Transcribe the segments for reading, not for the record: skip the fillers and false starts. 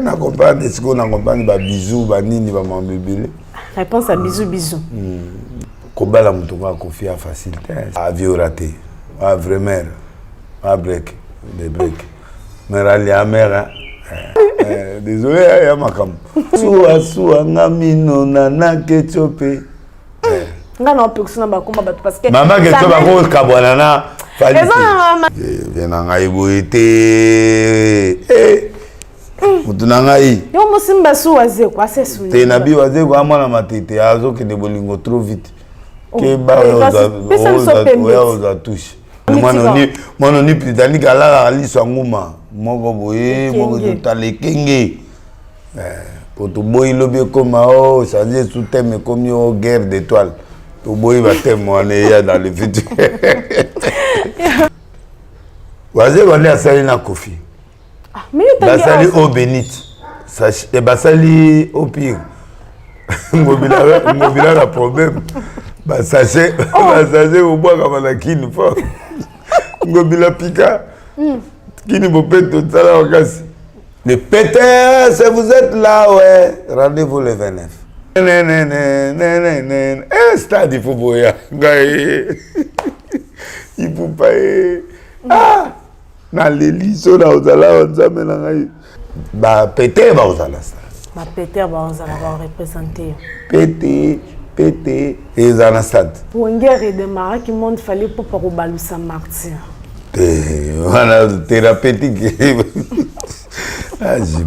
On accompagne, est-ce qu'on accompagne ba bisous, ba nini, ba mambébélé? Réponse à bisous, bisous. Koba la moutonga confié à facilité. À vieux raté. À vraie mère. À break. Des breaks. Mère Ali à mère. Désolé, il y a ma cam. Soua, ngamino, nana, ketchopé. Non, personne n'a pas parce que. Maman, ketchup, ma grosse cabouanana. Viens en aïboïté. Mutunangai. Yo musimba su waze kwa sesu. Te nabi waze kwa mwana matete azo ke de bolingo trop vite. Ke ba oza touche. Mwana ni Britannique ala ali swanguma. Moko boye moko tale kenge. Poto boy lobi koma o changer sous thème comme yo guerre d'étoiles. To boy va thème on est dans le futur. Waze wale asali na kofi. Basali eau bénite. Et basali au pire. Mobila la problème. Basachet au bois comme la kine fort. Mobila pika. Kine bopet tout ça là au casse. Le péter, si vous êtes là, ouais, rendez-vous le 29. Stade, il faut boire. Il faut pas. Ah! Na l'hélice, on a bah pété, bah on a bah pété, bah on a représenté. Pété, et on a stade. Pour une guerre et de Maroc, il monde fallait pour Parobalo Saint-Martin. Voilà, thérapeutique. Ah, je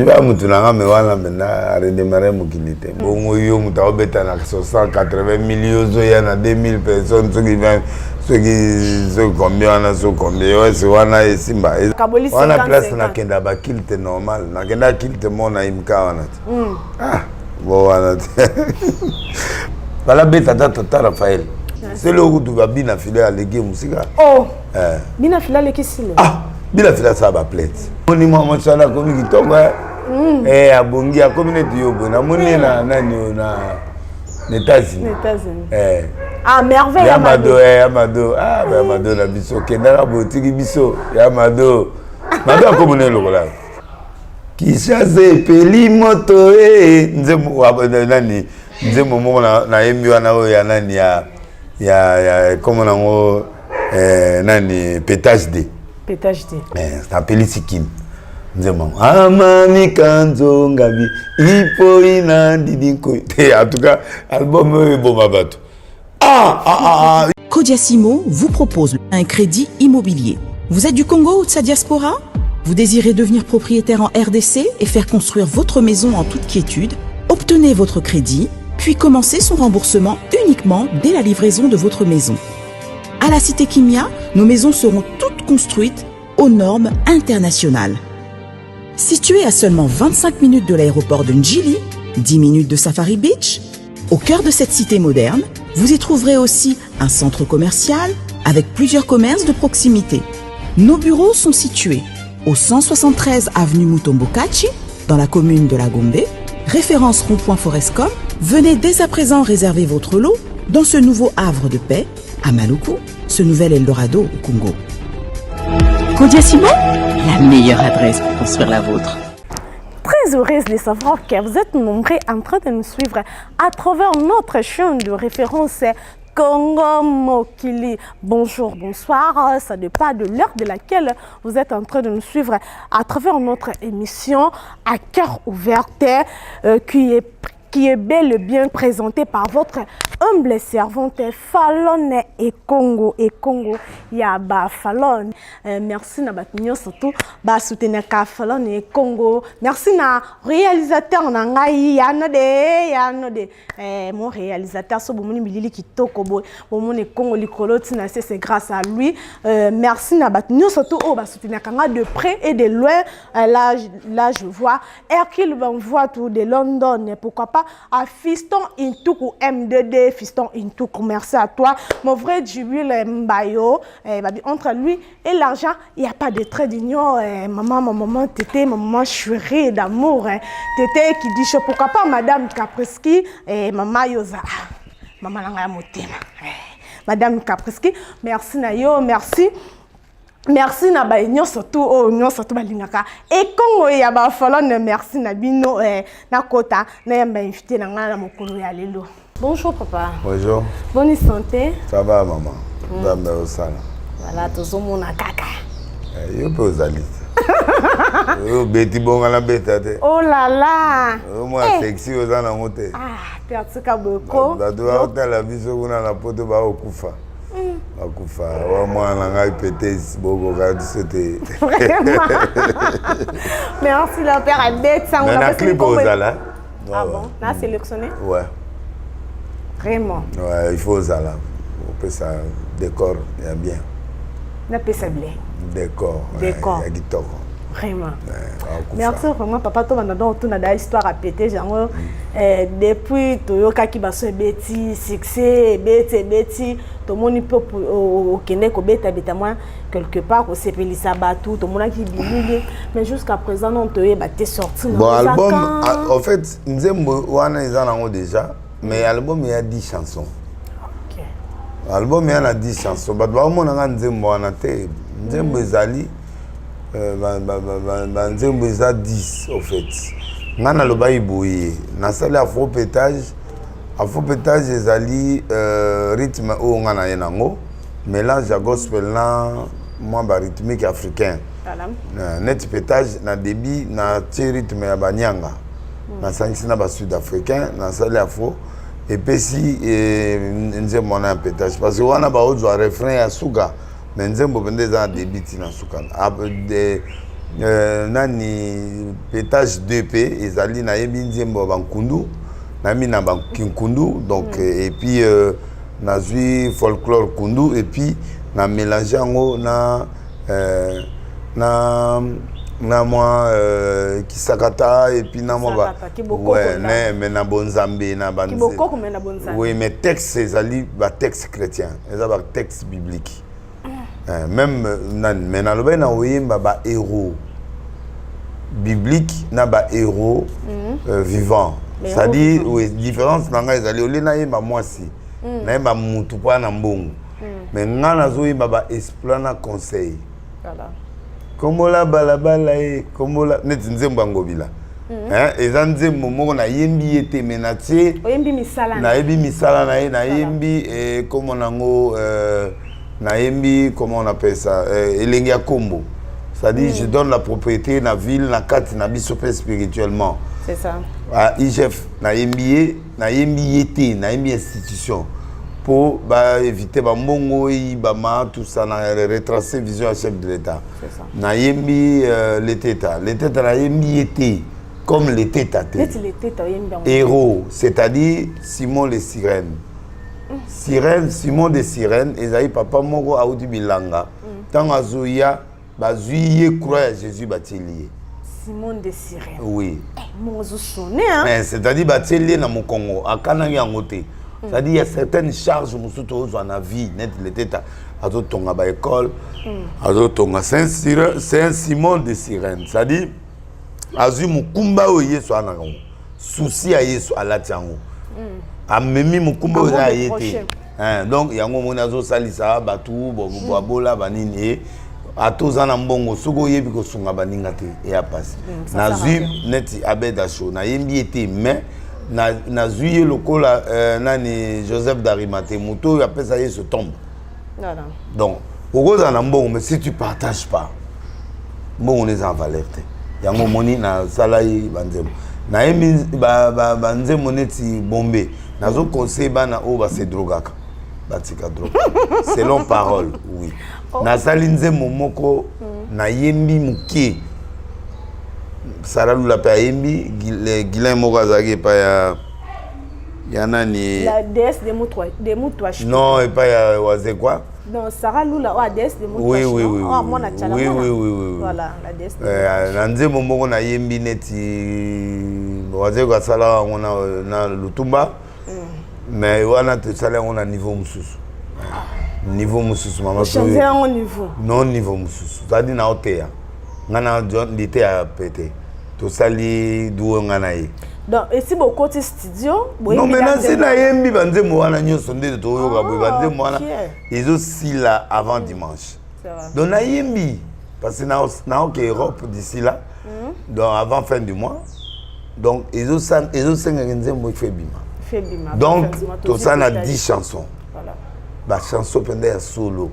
vais me tourner, mais voilà, maintenant, redémarrer mon kilité. Bon, yo, mouta obeta na 180 millions, il y en a 2000 personnes, ceux qui combien on a so combien ouais c'est on a simba on a place na kenda ba kilte normal na kenda kilte mona imka wana ah bon wana bala beta tata Raphaël c'est le goût va bina filer à léguer musika oh bina filer le kisile ah bina filer ça ba plate oni mama chala komi kitonga abongi a communauté yobo na moni na nani na États-Unis ah merveille Amado ah Amado la biso kendara botiki biso Amado Amado komone lokola ki chasse peli moto nzemo nani nzemo mo na embi wana o ya nani ya comment nango nani pétage D ça peli sikine nzemo amani kanzo ngabi ipo ina didinko en tout cas album Bomabato. Codiasimo vous propose un crédit immobilier. Vous êtes du Congo ou de sa diaspora? Vous désirez devenir propriétaire en RDC et faire construire votre maison en toute quiétude? Obtenez votre crédit, puis commencez son remboursement uniquement dès la livraison de votre maison. À la Cité Kimia, nos maisons seront toutes construites aux normes internationales. Située à seulement 25 minutes de l'aéroport de Njili, 10 minutes de Safari Beach, au cœur de cette cité moderne, vous y trouverez aussi un centre commercial avec plusieurs commerces de proximité. Nos bureaux sont situés au 173 avenue Mutombokachi, dans la commune de La Gombe, référence rond-point Forescom. Venez dès à présent réserver votre lot dans ce nouveau havre de paix à Maluku, ce nouvel Eldorado au Congo. Codiasimo, la meilleure adresse pour construire la vôtre. Très heureuse de savoir que vous êtes nombreux en train de nous suivre à travers notre chaîne de référence Congo Mokili. Bonjour, bonsoir, ça dépend de l'heure de laquelle vous êtes en train de nous suivre à travers notre émission à cœur ouvert qui est bel et bien présentée par votre humble servante Fallon et Congo Yaba Fallon. Merci na batinyo surtout ba soutenir ka Fallon et Congo. Merci na réalisateur na ngai yanode mon réalisateur so bomoni bilili kitoko bomoni Congo likolo tina c'est grâce à lui. Merci na batinyo surtout o ba soutenir kanga de près et de loin. Là je vois Hercule m'envoie tout de London, pourquoi pas à Fiston Intoukou M2D, Fiston Intoukou, merci à toi. Mon vrai Jubil Mbayo, entre lui et l'argent, il n'y a pas de trait d'union. Maman, tété, maman chérie d'amour. Tété qui dit, pourquoi pas Madame Kapreski, maman Yosa, maman Langa Motema. Madame Kapreski, merci Nayo, merci. merci na ba nyo surtout balingaka et Congo ya ba follow merci na bino na kota na yamba invité na ngala mokolo ya lelo. Bonjour papa. Bonjour. Bonne santé. Ça va maman. Dame au sala. Voilà tout mon kaka. Yo peux ozali. Yo beti bonga la betate. Oh là là. Moi sexy ozana ngote. Ah, pertuka boko. Ba doa hôtel la biso kuna na poto ba okufa. Akufa wa mwana ngai pété boko ka disete. Merci la père a bête ça on a pas clip ozala. Ah bon, là sélectionné. Ouais. Vraiment. Ouais, il faut ça là. On peut ça décor, il y a bien. Na pesa blé. Décor. Décor. Il y a guitare. Vraiment. Merci vraiment papa to banda donc tout na da histoire à péter genre depuis toyoka ki baso beti succès beti to moni peuple au Kenya ko beta moi quelque part au sepelisa batu to mona ki bilili mais jusqu'à présent non toye ba té sorti bon album en fait nzembo wana ils en ont déjà mais album il y a 10 chansons. OK. Album il y a 10 chansons ba ba mona nga nzembo wana té nzembo ezali nzembo eza 10 au fait nga na loba iboye nasali afro pétage ezali rythme oyo nga na ye nango mélange ya gospel na mwa ba rythmique africain net pétage na débit na tie rythme ya banyanga nasangisi na ba sud africain nasali afro epesi nzembo wana ya pétage parce que wana baozwa refrain ya suka mais nzembo pende eza na débit na suka nani pétage 2p ezali nayebi nzembo bankundu nami na bankinkundu donc et puis nazwi folklore kundu et puis na mélanger yango na moi kisakata et puis na moi ouais mais na bonzambe na banze oui mais texte ezali ba texte chrétien eza ba texte biblique même mais na loba na oyemba ba héros biblique na ba héros vivant c'est-à-dire oui différence nanga ezali olena yemba mwasi na yemba mutu pa na mbongo mais nga nazo yemba ba esplana conseil voilà komola balabala komola neti nzembo angobila eza nzembo moko na yembi ete menatie oyembi misala na yebi misala na ye na yembi comment nango na yembi comment on appelle ça elenge ya kombo c'est-à-dire je donne la propriété na ville na kati na biso pe spirituellement c'est ça à IGF na yembi yete na yembi institution pour éviter ba mbongo ba ma tout ça na retracer vision à chef de l'état c'est ça na yembi l'état na yembi yete comme l'état héros c'est-à-dire Simon les sirènes Simon des sirènes ezali papa moko audi bilanga tant azoya bazui croire Jésus batelier Simon des sirènes oui mozo sonné hein mais c'est-à-dire batelier na mokongo akana yango te c'est-à-dire il y a certaines charges musuto ozo na vie net l'état azo tonga ba école azo tonga Saint Simon des sirènes c'est-à-dire azui mukumba o Yesu anango souci à Yesu alatiango amemi mukumba oza yete donc yango mona zo salisa batu bobola banini atoza na mbongo soko yebi ko sunga baninga te ya passe nazui neti abeda show na yembi ete mais nazui lokola nani Joseph d'Arimathée muto ya pesa Yesu tombe voilà donc okoza na mbongo mais si tu partages pas mbongo neza valeur te yango moni na salai banzemo na yembi banzemo neti bombe nazo conseil bana o ba se drogaka batika drogue selon parole oui na salinze momoko na yembi muke saralu la pa yembi Guilain moko azaki pa ya nani la déesse de Moutouach non et pas ya waze quoi non Sarah Lula la déesse de Moutouach oui oh mona chala oui voilà la déesse na nzembo moko na yembi neti waze kwa sala na lutumba mais wana te sala on a niveau mususu mama changer en niveau non niveau mususu c'est-à-dire na oteya ngana ndite ya pété to sali duo ngana yi donc ici beaucoup de studio non maintenant c'est na yembi banze mo wana nyoso nde to yoka bo banze mo wana ezo sila avant dimanche Donc naïmbi parce que na ok Europe d'ici là. Donc avant fin du mois. Donc ils ont 5 fait bima. Donc tout ça a 10 chansons. Voilà. Ba chanson pendant ya solo.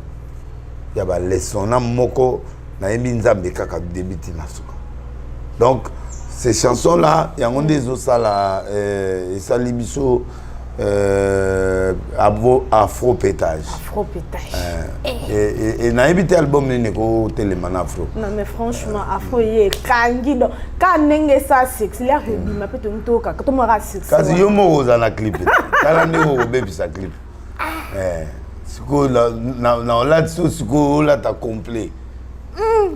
Ya ba leçon na moko na yembi nzambe kaka débiti na suka. Donc ces chansons là, il y a un des autres là et ça libiso afro-pétage. Afro-pétage. Et na yebité album ni ko téléman afro. Non mais franchement afro yé kangi do ka nenge sa sexy la rebima pe to ntoka ka to mara sexy. Kasi yo mo oza na clip. Kala ni ko bebi sa clip. Siko na la tso siko la ta complet.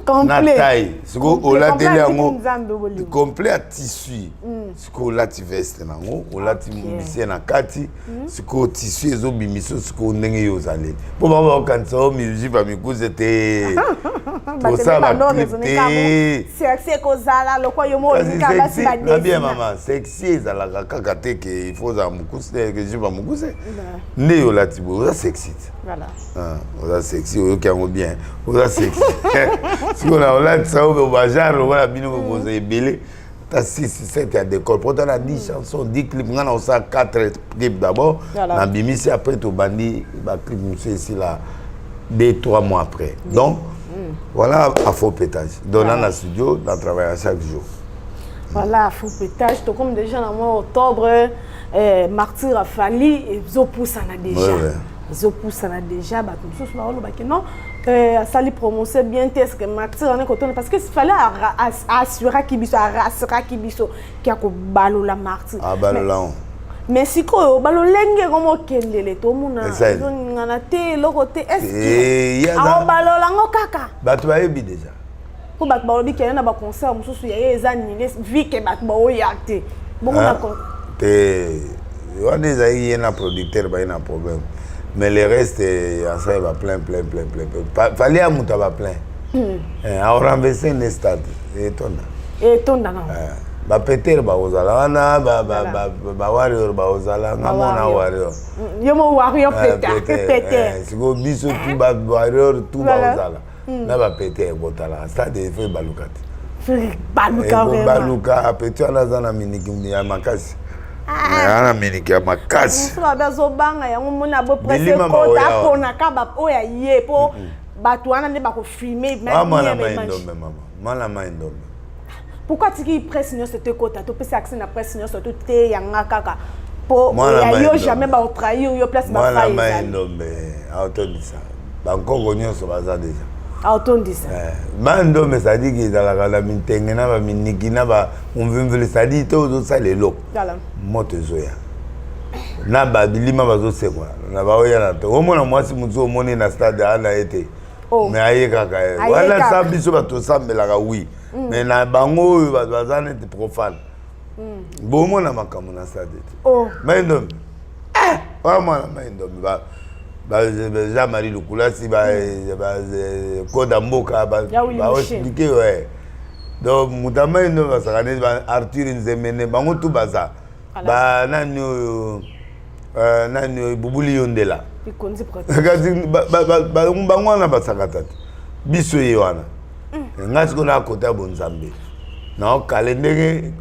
Complet. Na taille. Siko ola tele yango complet à tissu. Siko la ti veste nango, ola ti musicien na kati, siko tissu ezo bimiso siko ndenge yo zaleli. Po ba kanisa o musique ba mikuze te. To ça ba clip te. Sexy ko zala lokwa yo mo nika ba si ba desi. Bien maman, sexy zala kaka te ke il faut za mukuse ke je ba mukuse. Ne yo la ti bo sexy. Voilà. Oza sexy o kango bien. Oza sexy. Si on a là ça au bazar on va bino poser belé ta 6 7 à décor pourtant on a 10 chansons 10 clips on a ça 4 clips d'abord na bimisi après to bandi ba clip monsieur ici là 2-3 mois après donc voilà Afro Pétage dans la studio dans travail chaque jour voilà Afro Pétage to comme déjà dans mois octobre Martyr a fallu et zo pousse na déjà zo pousse na déjà ba tout ça ba que non ça lui prononçait bien est-ce que Martyr en est content parce que il fallait assurer kibiso rassurer kibiso qui a ko balo la Martyr balo mais si ko balo lenge comme kendele to muna ngana te lokote est-ce que balo la ngokaka batu ba yebi déjà ko batu ba obi kena ba concert mususu ya ezani vi ke batu ba oyakte bongo na ko te on déjà y a un producteur ba un problème. Mais le reste, ça va plein. Fallait à Mouta va plein. On renversé un stade. Étonnant. Ba Peter ba ozala wana ba warrior ba ozala ngamona warrior. Yomo warrior Peter. Siko biso tu ba warrior tu ba ozala. Na ba Peter botala. Stade fait balukati. Baluka Peter na zana miniki ya makasi. Ana miniki ya makasi. Muso bazo banga yango mona bo presse ko ta kona ka ba oya ye po batu wana ne ba ko filmer même mala maindo. Pourquoi tu presse non c'était kota to pesa accès na presse non surtout te yanga kaka po ya yo jamais ba trahir yo place ba faille. Mala maindo mais autodisa. Ba nkoko nyonso baza déjà. Autodisa. Mando mais ça dit que dans la mintenge na ba miniki na ba umvimvile ça dit to ça les lok. Moto zoya na ba bilima bazo sekwa na ba oya na to omona mwasi muzo omoni na stade ana ete mais aye kaka wala sabiso bato sambela ka oui mais na bango bazana ete profane bomo na makamu na stade maindo mwana maindo ba Jean-Marie Lukulasi ba koda mboka ba expliquer ouais donc mutamaino basakane ba Arthur Nzemene bango tu baza ba nani bubuli yondela ikonzi protect ba ngwana basakata biso ye wana ngasi kona kota bonzambe na kalendenge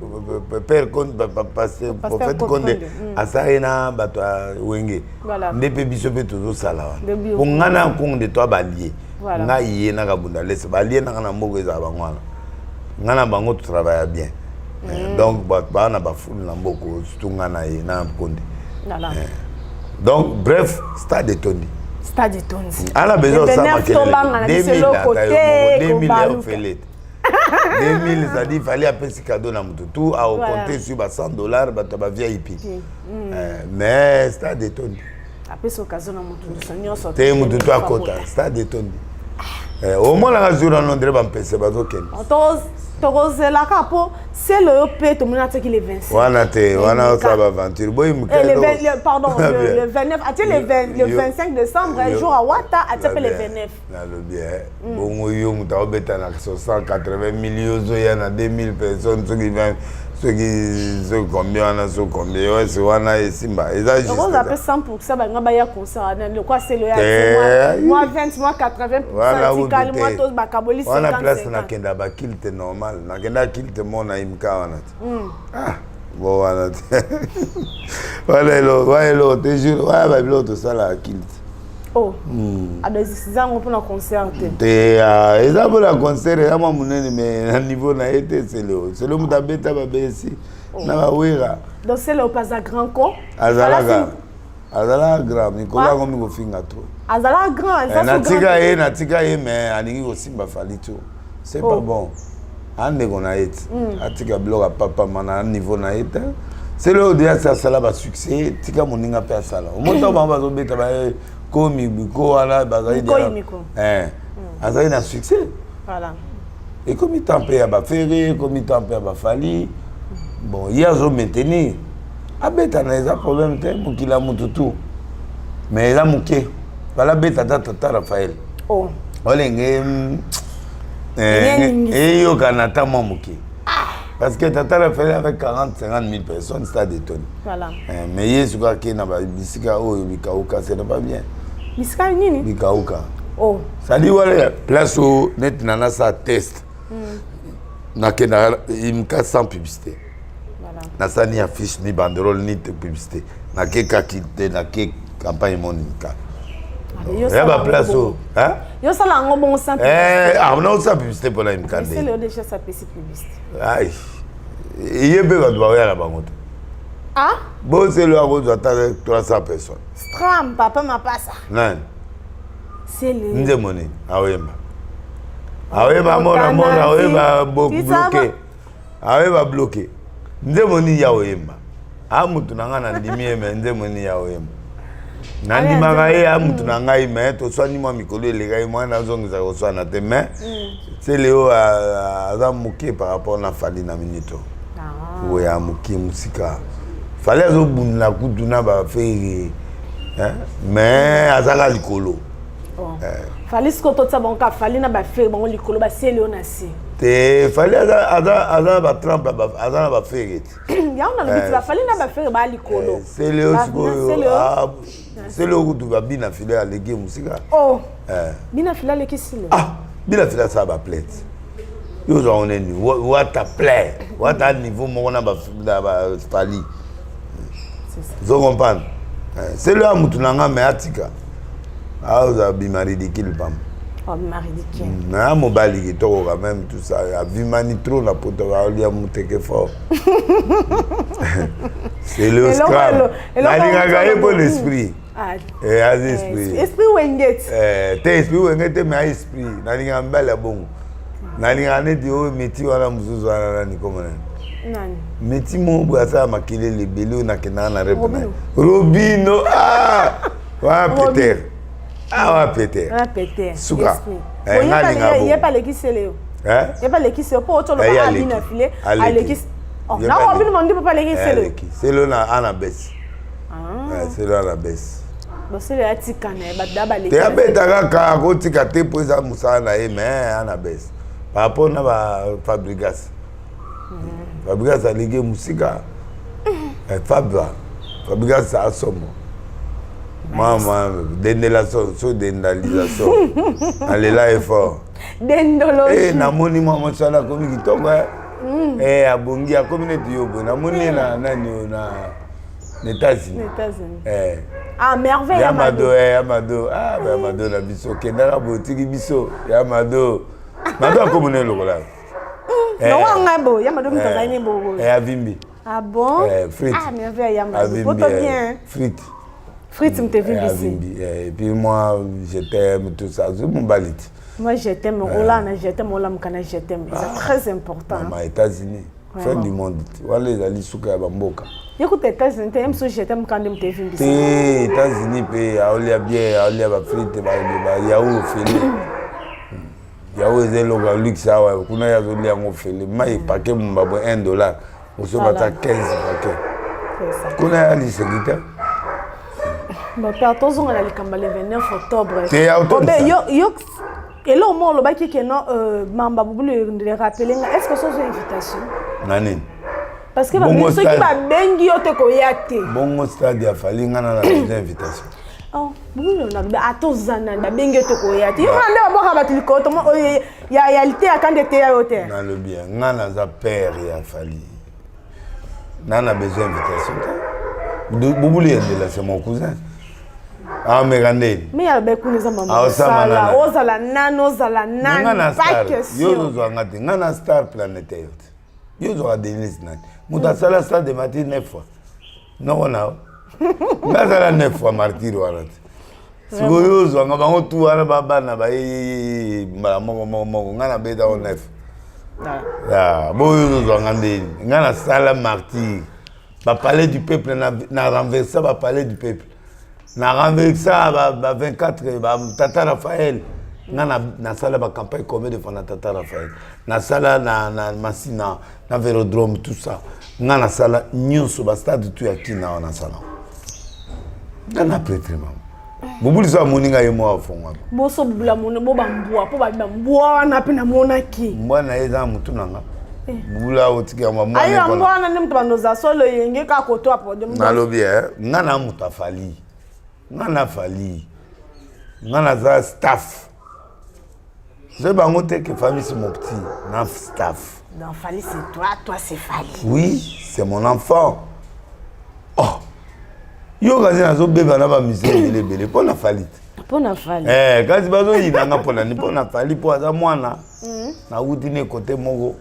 père compte passer prophète konde asaina bato wenge ndepe biso pe tozo sala wana ngana konde to balie nga yé na kabunda lese balie na kana mboko eza bangwana ngana bango tu travaille bien. Donc ba na ba fulu na mboko surtout ngana ye na konde. Donc bref, stade de Tony. Stade de Tony. Ala besoin ça makelele 2000 2000 ça dit fallait appeler ce cadeau na mutu tout à compter sur $100 ba ta VIP. Mais stade de Tony. Après ce occasion na mutu seigneur sorti. Te mutu to akota stade de Tony. Au moins la jour en André va penser bazo ken. Torozela kapo c'est le pe to mona teki le 25. Wana autre aventure. Boy le 29 le 25 décembre jour à Wata a tapé le 29. Na le bien. Bongo yo muta obeta na 180 millions zo ya na 2000 personnes qui vont Ceux qui combien, on a ceux combien, ouais, c'est Wana et Simba. Ils ont juste. On appelle 100%, bah, on a concert. Quoi, c'est le moi 20, moi 80%, moi tous, bah, Kaboli, 50. On a place na kenda ba kilte normal. Na kenda kilte mon na imka wana. Ah, bon wana. Voilà lo, te jure, ouais, bah l'autre ça la kilte. Oh, à des ans on peut la concert. Ils ont la concert, il y a mon mais à niveau na été c'est le mutabeta ba besi. Na ba wira. Donc c'est le pas à grand co. Azala grand, Nicolas comme go finga trop. Azala grand, ça na tika mais alingi ko simba fali tout. C'est pas bon. Ande qu'on a été. Atika bloc à papa mana niveau na été. C'est le dia ça sala ba succès, tika moninga pe sala. Au montant ba ba zo beta ba komi biko ala bazali dia. Azali na succès. Voilà. Et comme il tempé à ba ferré, comme il tempé à ba fali. Bon, il y a zo maintenir. Abeta na eza problème te mukila mututu. Mais eza muke. Bala beta tata Raphaël. Oh. Olenge yo kanata mo muke. Parce que tata Raphaël avec 40-50 000 personnes, ça détonne. Voilà. Mais il y a ce qui est na bisika o bikauka, c'est pas bien. Bisika nini? Bikauka. Oh. Ça dit voilà place où net nana sa test. Na kena imka sans publicité. Na ça ni affiche ni banderole ni publicité. Na ke kakite na ke campagne monika. Il y a pas place où hein? Yo ça la ngo bon sans publicité. On a ça publicité pour la imka. C'est le déjà ça publicité. Aïe. Il y a pas de barrière là-bas. Ah? Bon c'est le arrose d'attendre 300 personnes. Stram papa m'a pas ça. Non. C'est le Ndemoni awemba. Awemba mona awemba bloqué. Awemba bloqué. Ndemoni ya oyemba. Amutu nanga na ndimi me ndemoni ya oyemba. Nandi magaye amutu nanga ime to swani mwa mikolo elega mwana zongiza ko swana te mais c'est Léo a muke par rapport na fali na minito. Ah. Ya muke musika. Fallait zo bunna kutu na ba feri. Hein? Mais azala likolo. Fallait ce que tout ça bon ka fallait na ba feri bon likolo ba c'est Léo na si. Te fallait aza ba trempe aza ba feri. Ya on a le ba fallait na ba feri ba likolo. C'est Léo c'est le où tu vas bien filer à léguer musika. Oh. Bien filer les kisilo. Ah, bien filer ça va plaire. Yo on est nu. What ta plaît. What à niveau mon na ba fali. C'est ça. Vous comprenez? C'est le amutu nanga me atika. Ah, vous avez mari dikil pam. Oh, mari dikil. Na mobali qui to quand même tout ça. A vu mani trop na poto va lui amuteke fort. C'est le scram. Na gagné pour l'esprit. Ah. Et à l'esprit. Esprit wenget. T'es esprit wenget mais esprit. Na linga mbala bon. Na linga neti o meti wala muzuzu wala ni comment. Nani? Meti mo bwasa makile le belo na kena na repena. Robino ah. Wa Peter. Ah wa Peter. Ah Peter. Suka. Il y a pas l'équipe c'est Léo. Hein? Il y a pas l'équipe c'est pas autre le pas bien filé. À l'équipe. Oh, là on veut demander pas l'équipe c'est Léo. C'est le na anabes. Ah. C'est le anabes. Bon c'est le atikane ba daba l'équipe. Te abetaka ka ko tikate po za musana e mais anabes. Par rapport na ba Fabregas. Fabregas a ligue musika. Fabregas a somo. Maman, déndalisation, déndalisation. Allez là est fort. Déndologie. Eh, na moni maman ça la commune qui tombe. Eh, à Bongi, à communauté yobo. Na moni na États-Unis. Eh. Ah, merveille. Yamado, Yamado. Ah, Yamado na biso. Kendara botiki biso. Yamado. Mado commune lokola. Non, ngabo. Yamado mtazani bobo. Eh, avimbi. Ah bon? Frites. Ah, merveille Yamado. Poto bien. Frites. Frites, me t'ai vu ici. Et puis moi, je t'aime, tout ça. C'est mon balit. Moi, je t'aime. Roland, je t'aime. Roland, je t'aime. C'est très important. Aux États-Unis, fin du monde. Voilà les alliés souka bamboka. Écoute, États-Unis, tu aimes ce je t'aime quand tu t'es vu ici. États-Unis, il y a bien, il y a frites, il y a où filet. Il y a où les loga luxe, il y a où les loga filet. Moi, il paquet mon babo $1. On se bat à 15 paquets. C'est ça. Qu'on a les secrétaires. Bon, attention à la campagne le 29 octobre. C'est automne. Et là, au moins, le bac qui est non, Mamba Boubou le rappeler. Est-ce que c'est une invitation? Nani. Parce que ceux qui va bengi yote koyate. Bon stade ya fali ngana na invitation. Oh, bon on a atozana ba bengi yote koyate. Yo ande ba boka batiliko to ya lité ya kandete ya yote. Na le bien, ngana za père ya fali. Nana besoin d'invitation. Boubouli Ndela c'est mon cousin. Ah mais regardez. Mais ya be kuneza maman. Sala, ozala nan, pas question. Yo zo ngati ngana star planétaire. Yo zo Denise nan. Muta sala star de matin 9 fois. Non na. Ngazala 9 fois martyr warat. Siko yo zo ngaba ngotu wana baba na ba moko ngana beta on 9. Ah, bon yo zo ngande ngana sala martyr. Ba palais du peuple na renversé ba palais du peuple. Na renversé ba 24 ba Tata Raphaël. Na sala ba campagne comme de fana Tata Raphaël. Na sala na Massina, na Vélodrome tout ça. Na sala nyonso ba stade tout ya kina na sala. Na prêtre maman. Bubuli so moninga yemo afongwa. Boso bubula mona bo bambua po ba bambua na pe na mona ki. Mbwana eza mutu nanga. Bubula otika mama. Ayo mbwana ne mtu banoza solo yenge ka koto apo de. Na lobi ngana mutafali. Ngana fali. Ngana za staff. Je bango te que famille c'est mon petit, na staff. Non, Fali c'est toi c'est Fali. Oui, c'est mon enfant. Oh. Yo kazi nazo beba na ba musée belé pour na Fali. Pour na Fali. Kazi bazo yinanga pour na Fali pour aza mwana. Na utine côté moko.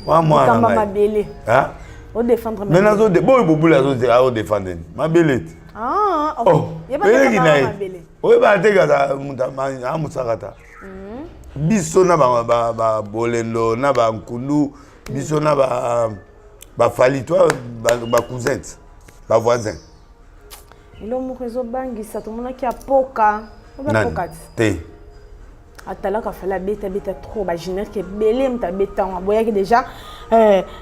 Wa mwana. Kamba mabele. Hein? O défendre mais nazo de boy bobula zo te a défendre. Mabele. Ah, oh. Yeba mabele. Oui, bah, t'es gars, Moussakata. Biso na ba bolendo na ba nkulu, biso na ba fali toi ba cousin, ba voisin. Ilo mukezo bangi sa to mona ki apoka. Ba poka. Te. Atala ka fala beta trop ba génère que belé mta beta on boya que déjà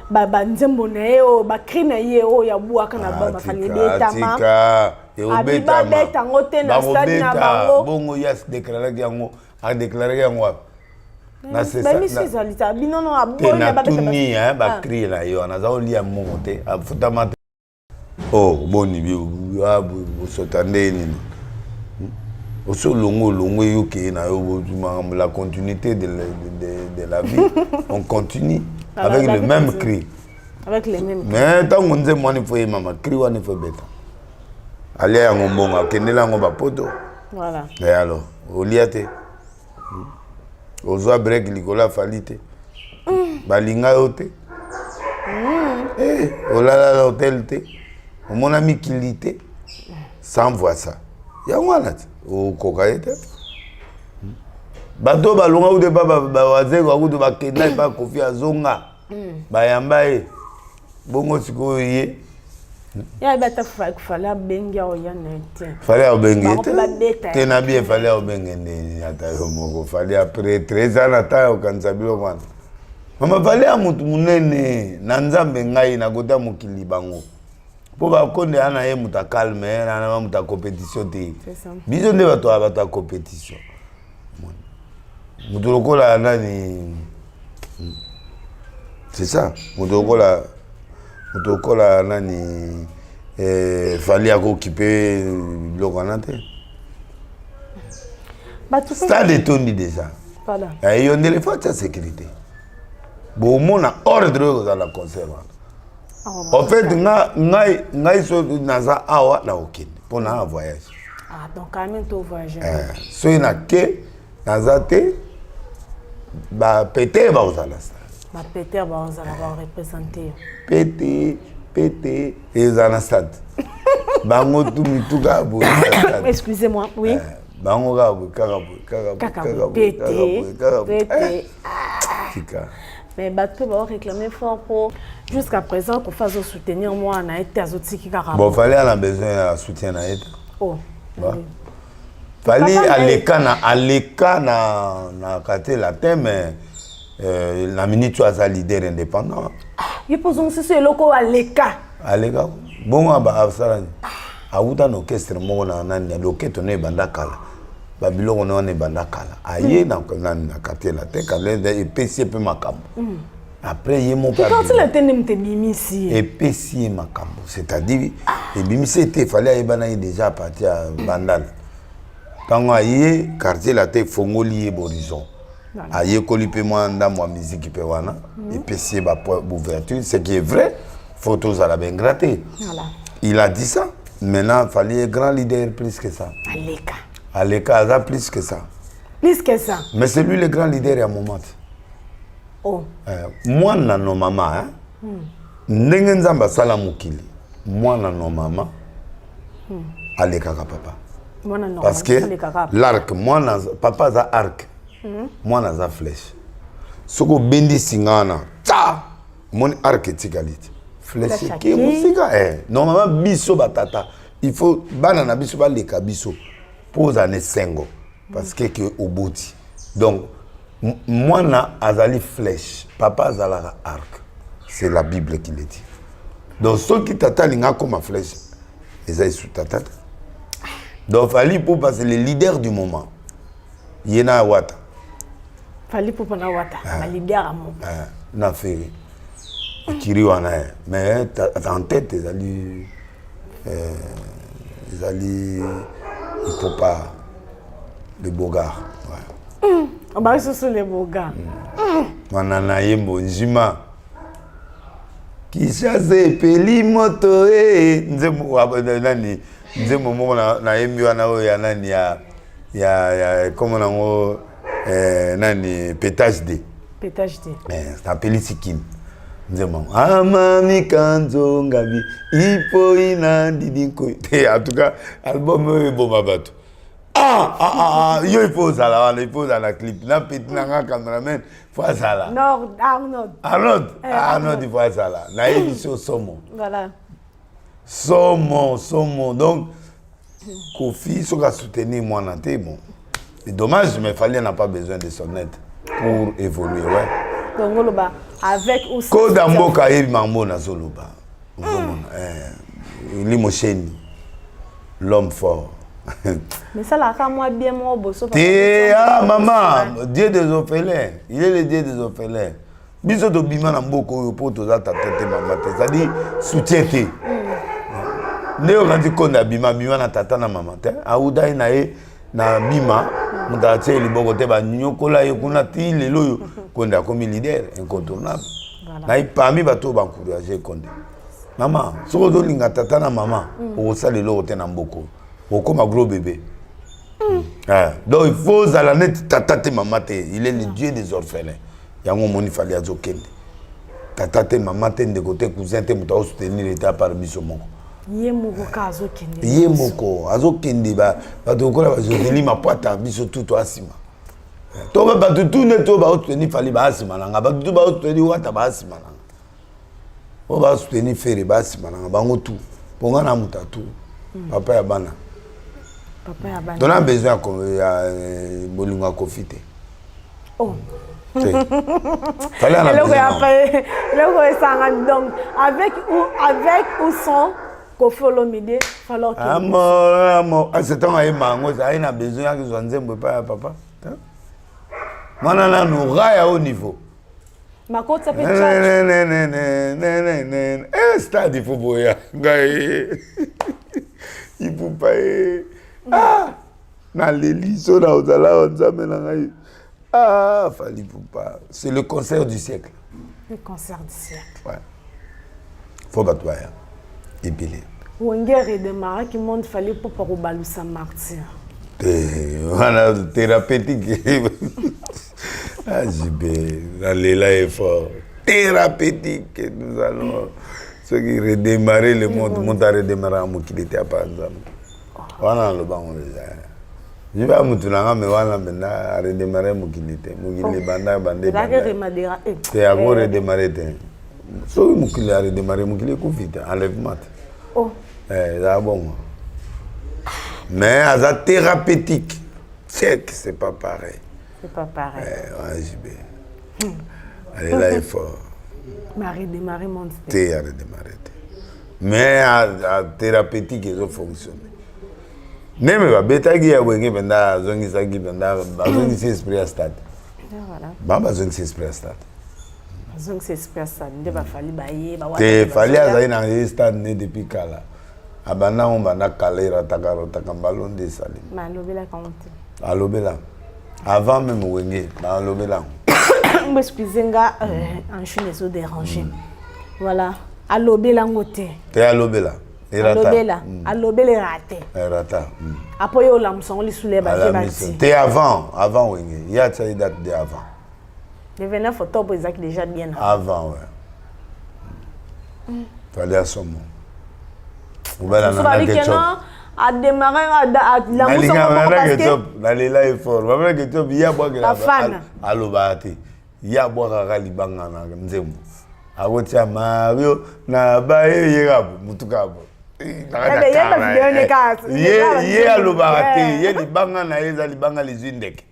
ba nzembo na yo ba crime ye o ya bua kana ba fali beta ma. Abeba beta ngote na stade na bango. Bongo yes déclarer yango, a déclarer yango. Na c'est ça. Ba misi zalita binono aboya na ba beta. Tuni ba crier la yo na za oli ya monte, afutama. Oh, boni bi bu sotande ni. Aussi longo yoke na yo la continuité de la vie. On continue avec le même cri. Avec les mêmes. Mais tant qu'on dit moi il faut maman cri wa il faut beta. Allez à ngombonga kendela ngomba poto. Voilà. Et alors, au liate. Ozo break likola falite. Balinga yote. Olala l'hôtel te. Mon ami kilité. Sans voir ça. Ya ngwana o kokaete. Bato balonga ou de baba bawaze ko akudu bakenda ba kofi azonga. Bayamba e. Bongo siko ye. Ya bata fala benga o ya nete. Fallait benga. Tena bien fallait benga ni ata yo moko fallait après 13 ans ata o kansabilo kwana. Mama fallait amutu munene na nzambe ngai na kota mokili bango. Po ba konde ana ye muta calme na muta compétition te. Biso nde bato abata compétition. Mutu lokola nani. C'est ça. Mutu lokola nani fallait occuper l'okanate. Stade est tondi déjà. Voilà. Et on les fait sa sécurité. Bon mona ordre dans la conserve. En fait, ngai so naza awa na okine pour na voyage. Ah donc quand même tu voyage. So ina ke naza te ba pété ba ozala ça. Ba pété ba ozala ba représenter. Pété et zana stade. Bango tu mituka bo. Excusez-moi, oui. Bango karabu. Pété. Tika. Mais bateau va réclamer fort pour jusqu'à présent pour faire soutenir moi na été azotiki karabu. Bon fallait a besoin de soutien na été. Oh. Fallait aleka na kate la thème la minute tu as leader indépendant. Il pose c'est loko aleka. Aleka. Bon ba salani. Auta no orchestre mo na nani loketo ne bandakala. Babylone on ne bandakala. Aye na kate la thème quand les PC peu makambo. Après, il y a mon père. Quand il était né, il bimisi. Et pessi makambo. C'est-à-dire, et bimisi était fallait y déjà partir à Bandal. Quand on a eu quartier la tête Fongoli et Borizon. A eu colipé moi dans ma musique péwana. Et pessi ba ouverture, ce qui est vrai. Photos à la ben grattée. Voilà. Il a dit ça. Maintenant, il fallait un grand leader plus que ça. Aleka. Aleka, ça plus que ça. Plus que ça. Mais c'est lui le grand leader à un moment. Oh. Moi, non maman, hein. Ndenge nzamba sala mukili. Moi, non maman. Aleka papa. Parce que l'arc, moi, papa a arc. Moi, a flèche. Soko bendi singana. Ta! Mon arc est tigalit. Flèche qui est musica. Normalement, biso batata. Il faut banana biso ba leka biso. Pose un sengo. Parce que au boti. Donc, moi, azali flèche. Papa azala arc. C'est la Bible qui le dit. Donc, ceux qui t'attendent comme flèche, ils sont sous ta tête. Donc, Fali Poupa, c'est le leader du moment. Yena Wata. Fali Poupa na Wata, le leader à mon. Na fait. Kiriwana. Mais en tête, ils allaient. Il faut pas. Le Bogard. On va sur les Bogard. Manana Yembo, Njima. Kishaze peli moto nzemo nani nzemo mo na yembi wana o ya nani ya comment nango nani pétage D ça peli sikin nzemo amami kanzo ngabi ipo ina didinko en tout cas album bon mabato yo il faut ça là il faut dans la clip na petit nanga cameraman faut ça là non Arnaud il faut ça là na émission Somo voilà Somo donc Kofi soka soutenir moi na té bon c'est dommage mais Fali n'a pas besoin de son aide pour évoluer ouais donc loba avec aussi Kodamboka et mambo na zoloba Limocheni l'homme fort. Mais ça là, quand moi bien moi bosso. Maman, Dieu des orphelins. Il est le Dieu des orphelins. Biso to bima na mboko pour to za tata maman. Ça dit soutien te. Néo quand tu connais bima na tata na maman te. Aouda na bima muta tse liboko te ba nyokola yo kuna ti lelo yo konda comme leader incontournable. Na parmi bato ba encourager konde. Maman, soko do linga tata na maman, o sa lelo te na mboko. Comme un gros bébé. Donc il faut la net tata maman il est le Dieu des orphelins. Il y a un moment il fallait azokende. Tata maman de côté cousin te muta soutenir l'état par bisomon. Yemoko azokende. Yemoko azokende ba to kola ba jeli ma poata biso tout asima. To ba tout ne to ba soutenir fallait ba asima nanga ba tout ba soutenir wata ba asima nanga. O ba soutenir faire ba asima nanga bango tout. Ponga na muta tout. Papa ya bana. On a besoin de bolingo à confiter. Oh. Donc, avec ou sans Kofi Olomide, falloir que. C'est un mango, ça a besoin que soit nzembo pas papa. Moi nous raya au niveau. Ma côte s'appelle stade il faut boya. Il faut pas. Na leli so na ozala onzame na ngai Fali Poupa c'est le concert du siècle. Le concert du siècle. Ouais. Faut battre et bilé. Wengere de Mara qui monte Fali Poupa au balusa martyr. Voilà thérapeutique. JB la lela est fort. Thérapeutique nous allons ceux qui redémarrer le monde monter redémarrer à qui était à Panzam. Voilà le banc déjà. Je vais mutulanga me wana mena redémarrer mukilité mukili banda bande te a redémarrer te so mukili a redémarrer mukili ku vite enlèvement là bon mais à la thérapeutique c'est pas pareil ouais JB elle là est fort Marie démarrer mon te a redémarrer mais à thérapeutique ils ont fonctionné. Même ba betagi ya wenge benda zongi sagi benda zongi esprit à stade. Voilà. Baba zongi esprit à stade. Donc c'est spécial. Il va falloir bailler. Il fallait aller dans les stades depuis Kala. Abana on bana Kalera Takaro Takambalo de Salim. Mais Lobela quand à Lobela. Avant même Wenge, à Lobela. M'excusenga, en chine les eaux dérangées. Voilà. À Lobela ngote. T'es à Lobela. À Lobela. À Lobela raté. Rata. Après au lamson les soulève à bâti. T'es avant Wenge. Il y a ça date de avant. Le 29 octobre exact déjà bien. Avant ouais. Fallait à son moment. Vous allez en ketchup. A démarrer à la mousse parce que fort. Voilà ketchup il y a boire la fan. Allo baati. Il y a boire à libanga na nzembo. Awotia Mario na bae yerabu mutukabo. Ye allo baati, ye libanga na eza libanga les indek.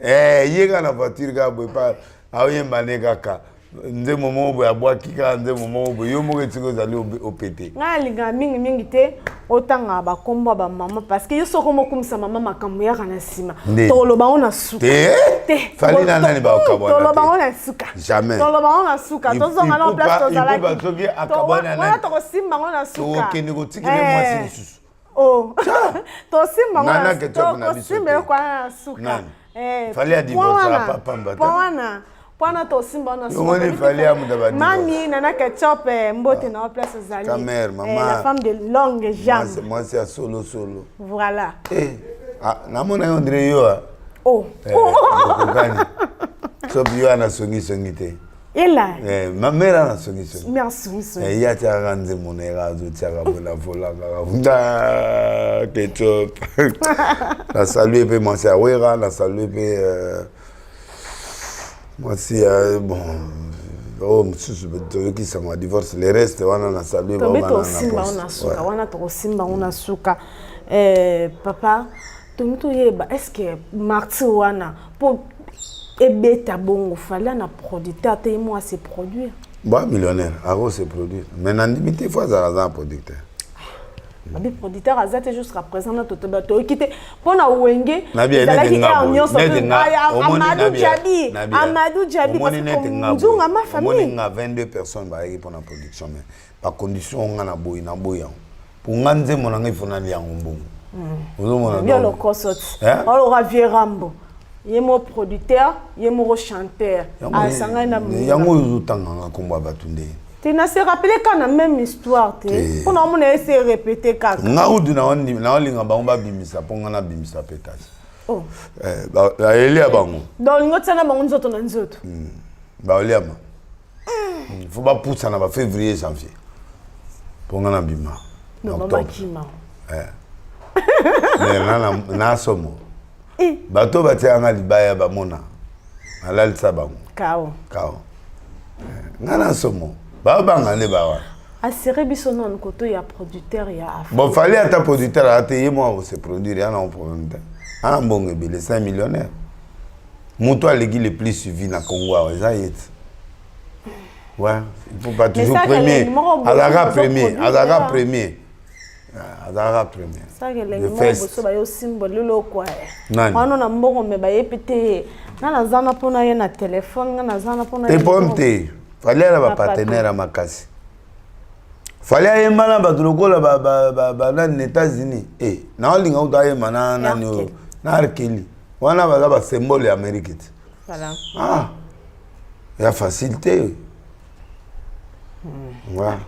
Yega na voiture ga boy pa aoyemba ne kaka. Nze momo bo abwa kika nze momo bo yo mo ketiko zali opete nga linga mingi te otanga ba kombo ba mama parce que yo soko mo kumisa mama makambo ya kana sima toloba ona suka te fali na nani ba okabona toloba ona suka jamais toloba ona suka tozonga na place tozala ki ba toki akabona na to simba ona suka to kende ko tikile mwasi lisusu oh to simba ona suka to simba kwa suka fali a divorce papa mbata Pana to simba na suka. Yo fallait amudaba. Mami nana ketchup mbote na place zali. Ta mère, maman. La femme de longue jambe. Moi c'est solo. Voilà. Na mona on dirait yo. Oh. So bio ana songi te. Ela. Ma mère ana songi. Merci. Il y a tia ranze monera zo tia bola vola ga. Ketchup. La saluer pe moi c'est Wera, la saluer pe moi si bon qui sont en divorce les restes on a salué on a suka papa to yeba est-ce que marti wana pour ebeta bongo fallait na producteur te moi c'est produire bah millionnaire aro c'est produire mais na limité fois za producteur Babi producteur azate jusqu'à présent na totoba to kite pona wenge Amadou Djabi parce que nzunga ma famille on a 22 personnes ba pour la production mais par condition on na boya pour nganze monanga ifona liango mbongo ozomona bien le consort on aura vieux Rambo yemo producteur yemo chanteur asanga na yango uzutanga komba batunde. Tu n'as se rappelé quand la même histoire, on a essayé de répéter quand. Naoudou na olinga ba bimisa ponga na bimisa pétage. Oh. La elia bango. Donc ngoto na bango nzoto na nzoto. Ba oliama. Faut pas pousser na ba février janvier. Ponga na bima. Non ba kima. Mais na somo. Bato batianga libaya ba mona. Alalisa bango. Kao. Ngana somo. Baba ngane bawa. Assuré biso non koto ya producteur ya Afrique. Bon fallait à ta producteur à te moi se produire y a un problème. Ah bon les 5 millionnaires. Monto à l'église le plus suivi na Congo ça y est. Ouais, il faut pas toujours premier. Azara premier. Ça que les mots bosso ba yo symbole lolo quoi. On na mbongo me ba yepete. Na zana pona ye na téléphone, na zana pona. Te pomte. Fallait avoir partenaire à Makasi. Fallait aller malin ba lokola ba na États-Unis. Na olinga udaye mana na ni na arkeli. Wana ba symbole américain. Voilà. Il y a facilité. Ouais.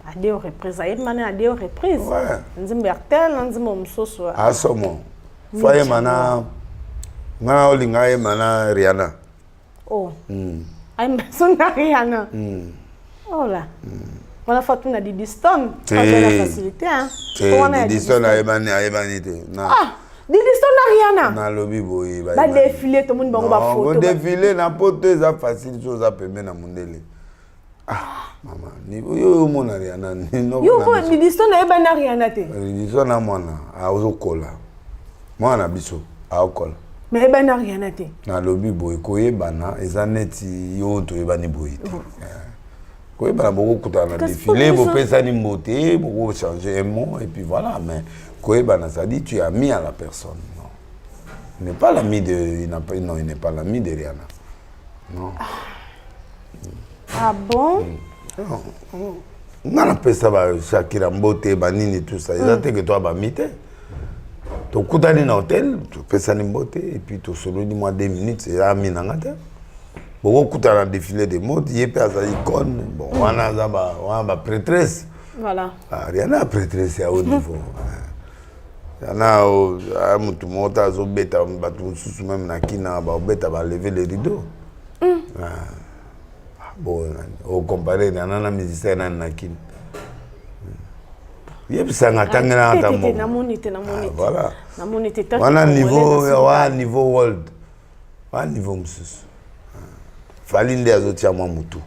À deux reprises, à deux reprises. Ouais. Nzimbertel, nzimomsoso. Ah somo. Foye mana ngana olinga mana Rihanna. Oh. Ay maison na Rihanna. Oh là. On a fait une Didi Stone. Pas de la facilité hein. Didi Stone a ébanité. Didi Stone na Rihanna. Na lobby boy. Ba défilé tout le monde ba ba photo. On défilé na poto ça facile chose à permet na mondele. Maman, ni yo mona Rihanna ni no. Yo Didi Stone na Rihanna te. Didi Stone na mona a ozokola. Mwana biso a okola. Mais ben na Rihanna te. Na lobby boy koyebana ezaneti yo to yebani boy. Koyebana beaucoup kutana défilé bo pesa ni mbote, beaucoup changer un mot et puis voilà mais koyebana ça dit tu es ami à la personne. Non. Il n'est pas l'ami de il n'est pas l'ami de Rihanna. Non. Ah bon? On a appelé ça Shakira Mbote, Banini, tout ça. Ils ont dit que toi, mité. Tu as dans un hôtel, tu fais ça Mbote, et puis tu solo dis moi 2 minutes, c'est à Minangata. Bon, on a un défilé de mode, il y a des icônes, bon, on a une prêtresse. Voilà. Il y en a prêtresse à haut niveau. Il y en a tout le monde a même na kina va lever les rideaux. Bon, au comparé, il y en a un musicien na kina. Il y a ça na tangana ta mo. Voilà. On a un niveau world. Un niveau mususu. Falinde azotia mwa mutu.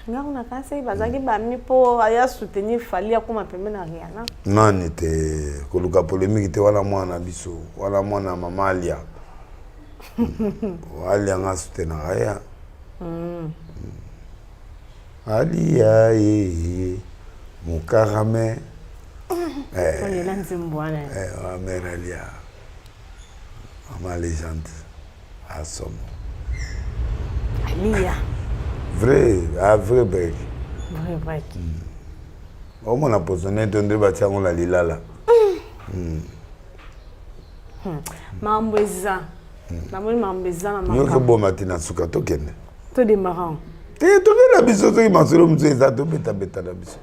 Nga una kasi bazaki ba mi po aya soutenir Fali akoma pembeni na Rihanna. Non était koluka polémique te wala mwana biso, wala mwana mama Alia. Alia nga soutenir aya. Alia mukarame. On est là nzimbwana. Wa mère Alia. Mama légende. Assomme. Alia. Vrai break. Vrai break. Au moins, on a positionné Tondre Batiango la lilala. Mambeza. Namoni mambeza na mama. Nyoko bo matina suka tokene. To démarrant. La biso to masolo mzeza to beta la biso.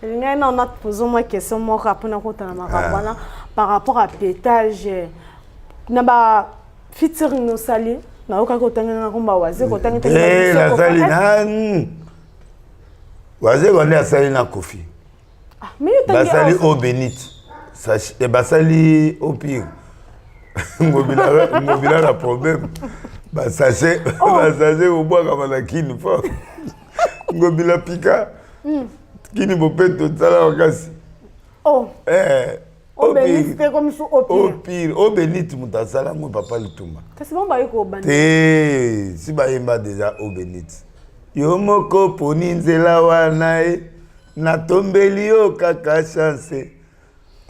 Ngai na on a posé moi question mo rapona ko tana makabana par rapport à pétage. Na ba featuring no sali. Na oka ko tanga ko ba waze ko tanga la sali na. Waze ko na sali na Kofi. Ah, mais yo tanga basali au bénite. Et basali au pire. Ngobila la problème. Basase au bois comme la kini fort. Ngobila pika. Kini bopeto tsala wakasi. Oh. Au bénite comme ça au pire. Au bénite mutasala ngo papa Lutumba. Kasi bon ba yiko bandi. Si ba yemba déjà au bénite. Yo moko poni nzela wana na tombeli yo kaka chance.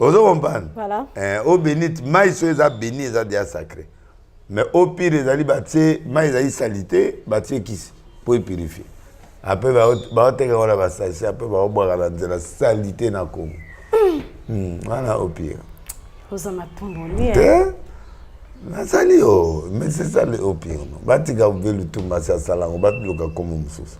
Ozo comprendre? Voilà. Au bénite mai so eza béni eza dia sacré. Mais au pire ezali batie mai eza salité batie kisi pour purifier. Après ba oteka wala ba sachet après ba obwaka na nzela salité na Congo. Voilà au pire. Oza matumboni. Nazali mais c'est ça le au pire. Batika velu tumba sa salango batuka comme mususu.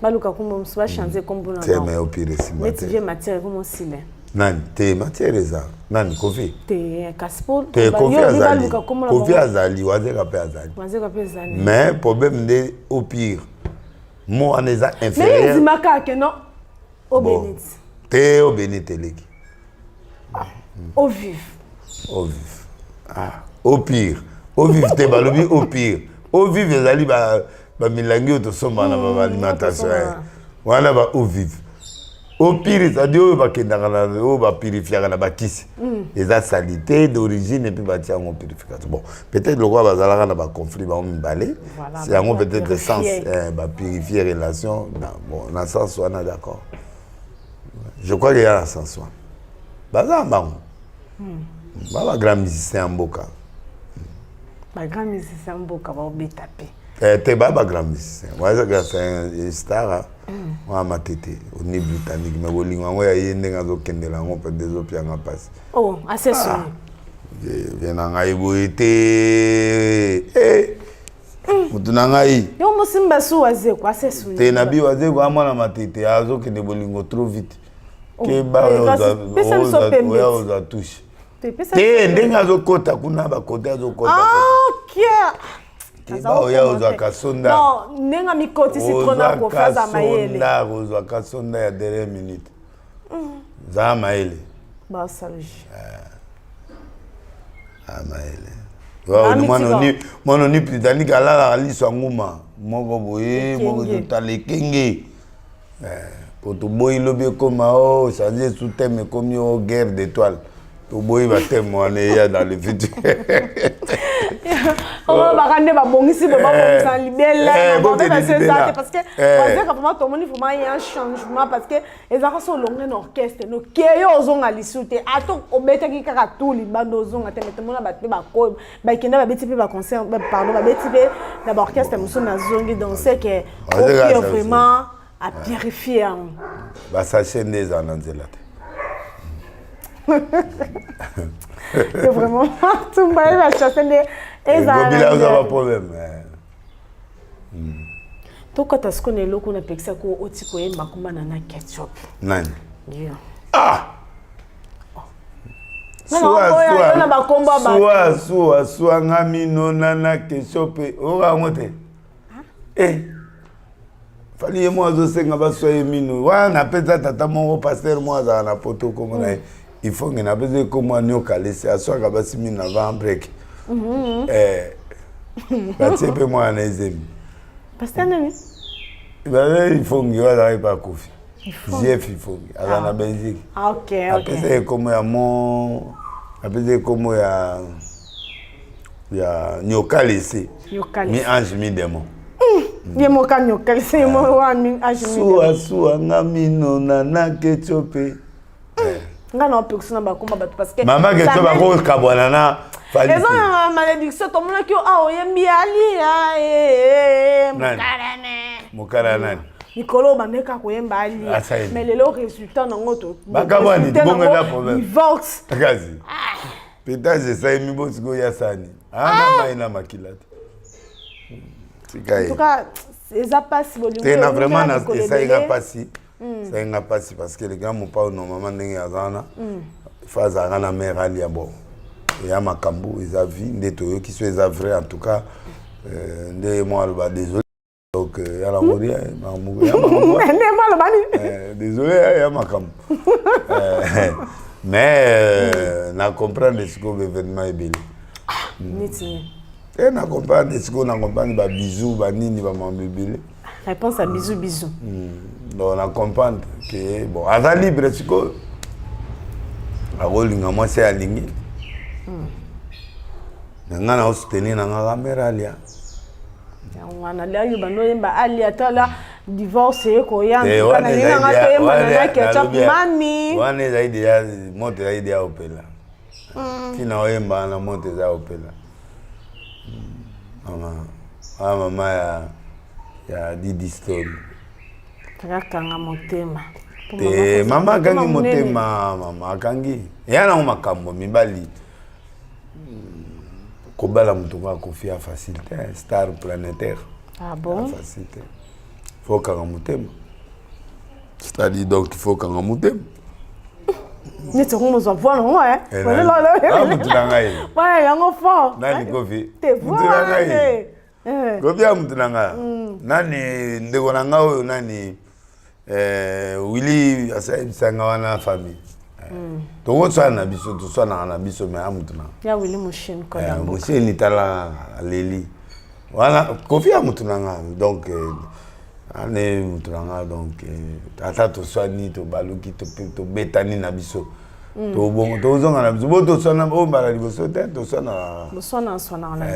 Baluka como mususu ba changer comme bon. C'est mais au pire si mais tu viens matière comme sile. Nani te matière eza nani Kofi te Kaspo te Kofi azali Kofi azali wazeka pe azali mais problème de au pire moi on est inférieur mais dimaka que non au bénite te au bénite leki au vif au pire au vif te balobi au pire au vif ezali ba milangi to somba na ba alimentation wana ba au vif. Au pire, c'est-à-dire qu'on va purifier la kisi. Les salité d'origine et puis bâtir en purification. Bon, peut-être le roi va aller dans un conflit, va emballer. C'est un peut-être le sens, va purifier les relations. Bon, dans le sens, on est d'accord. Je crois qu'il y a un sens. Baza Mbang. Baba grand musicien Mboka. Ba grand musicien Mboka va obétaper. T'es baba grand musicien. Moi, c'est un star. Moi, ma tête, au niveau britannique, mais au niveau où il y a une des gens qui ont des options à passer. Oh, assez souvent. Je viens en Haïti. Mutunangai. Yo musimba su waze kwa assez souvent. Te nabi waze kwa mwana ma tête, azo que des bolingo trop vite. Que ba oza touche. Te ndenga zo kota kuna ba kota zo kota. OK. Kiba oya oza kasonda. Non, nenga mikoti citrona ko faza mayele. Oza kasonda ya dernière minute. Za mayele. Ba saluji. Mayele. Mono ni britannique ala ali swanguma. Moko boye, moko talekenge. Poto boy lobi koma o, changer sous thème comme yo guerre d'étoiles. To boy va thème on est dans le futur. On va rendre ma bon ici, on va s'en libérer. Parce que il y a un changement parce que les artistes sont longs orchestre, nos kéos ont à l'issue. Attends, on met qui tout les bandes aux ongles, mettez moi battre ma co, bah qui n'a pas petit peu ma concert, pardon, ma petit peu d'abord orchestre, nous sommes à zone donc c'est que vraiment à purifier. Bah ça chaîne des ananzela. C'est vraiment tout le monde va chercher des ananzela. Ça pas problème. Donc quand est-ce qu'on est là qu'on a pexé ko otiko e makuma na ketchup. Nani? Ah. Soit ngami nona ketchup ora ngote. Fali moi zo senga ba soye mino. Wa na peza tata mon pasteur moi za na poto comme na. Il faut que na peza comme nyoka laisser à soi ka ba simi na va break. Ba tsepe moi na ezemi. Pasteur nani? Il faut que tu ailles pas Kofi. Jeff il faut. À la Belgique. Ah ok. Après comme ya mon après comme ya nyoka laisser. Mi ange mi démon. Ye moka nyoka laisser mo wa mi ange mi démon. Soa ngami no na ketchup. Nga na opexuna ba komba bato parce que maman ketchup ba ko kabwana na les gens ont malédiction tout le monde qui a oyembi ali Mukarana. Nicolo bandeka koyemba ali mais le résultat nango to bakabani bonga na problème divorce akazi peut-être ça mi bosiko ya sani maina makilati en tout cas ça passe volume c'est vraiment ça y a passé ça y a passé parce que les gars m'ont pas normalement ndenge azana faza kana mère ali ya bon et ya makambu ils a vu des toyo qui sont vrai en tout cas ndé moi le désolé. Donc, il y a la mourir, désolé, il y a ma cam. Mais, on comprend ce que l'événement est belé. Et on comprend ce qu'on comprend, les bisous, les nini, les mamans. Réponse à bisous, bisous. Donc, on comprend que, bon, à la libre, c'est quoi? À Rolinga, moi, c'est à Lingui. On a soutenu la caméra, on a l'air de ba ali atala divorce ko ya kana ninga ngato yemba ketchup mami wana zaidi ya moto zaidi ya opela kina oyemba na moto za opela mama ya Didi Stone kanga motema mama kangi motema mama kangi yana makambo mibali Kobala mutunga confia facilité star planétaire. Ah bon? Facilité. Faut qu'on mutema. C'est-à-dire donc il faut qu'on mutema. Mais tu nous envoies non ouais. Ah mutunanga yi. Ouais, yango fort. Nani kofi? Mutunanga yi. Kofi mutunanga. Nani ndeko nanga oyo nani Willy asa bisanga wana famille. Donc ça na biso tout ça na biso mais amutuna ya Willy Mouchine ko dambo Mouchine itala leli voilà Kofi amutunanga donc ane mutunanga donc ata to swani to baluki to betani na biso to bon to zonga na biso to sona o mbala liboso te to sona na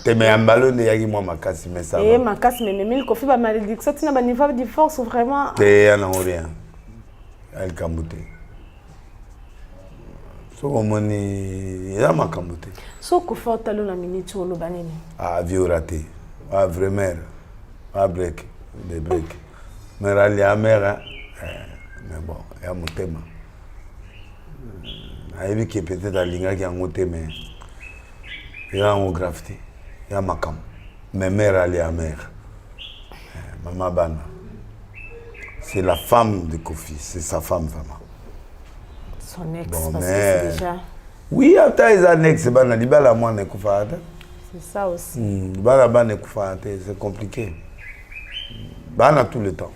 te me ambalo ne yaki moi makasi mais ça makasi mais mille Kofi ba malédiction tina ba niveau de force vraiment te ana rien elle kamute. So moni ya makamute. So ko fota lo na minute o lo banini. Ah vieux raté. Ah vraiment. Ah break, des break. Mais rali a mère mais bon, ya motema. Aibi que peut-être a linga qui a motema. Ya on graffiti. Ya makam. Mais mère ali a mère. Maman Bana. C'est la femme de Kofi, c'est sa femme vraiment. Son ex, bon, parce que c'est déjà... Oui, après les annexes, c'est ça aussi. C'est compliqué. On a tout le temps.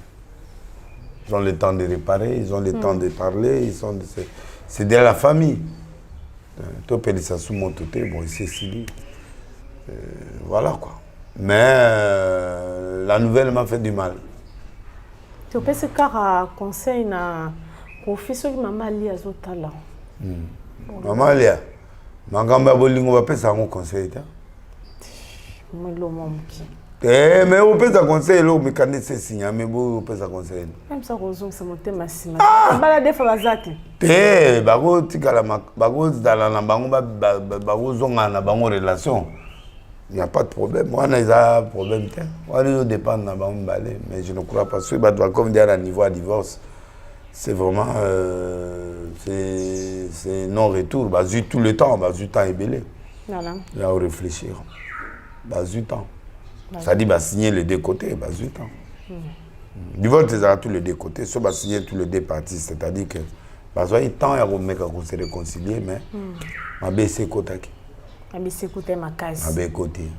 Ils ont le temps de réparer, ils ont le temps de parler, c'est de la famille. Toi, ça sous mon touté, bon, c'est Sili. Voilà quoi. Mais la nouvelle m'a fait du mal. Tu peux se faire conseil na Kofi so maman ali azotala. Maman ali. Mangamba bolingo ba pesa ngo conseil ta. Mais on peut te conseiller, le mécanisme c'est signé, mais on peut te conseiller. Même ça, c'est mon thème massif. Balade Fabazati. Bago tikala bago dans la bago zonga na bango relation. Il n'y a pas de problème. Moi, il y a un problème. Moi, je dépend de bango balé, mais je ne crois pas. Ce que comme dire à niveau à divorce, c'est vraiment c'est non-retour. Bazu tout le temps, bazu temps est belé. Voilà. Il y a à réfléchir. Bazu temps. Ça dit signer les deux côtés, bazu temps. Divorce, c'est tous les deux côtés. Soit signer tous les deux parties, c'est-à-dire que il temps à se réconcilier, mais ma baisse côté. Ma baisse côté ma case. Ma baisse côté.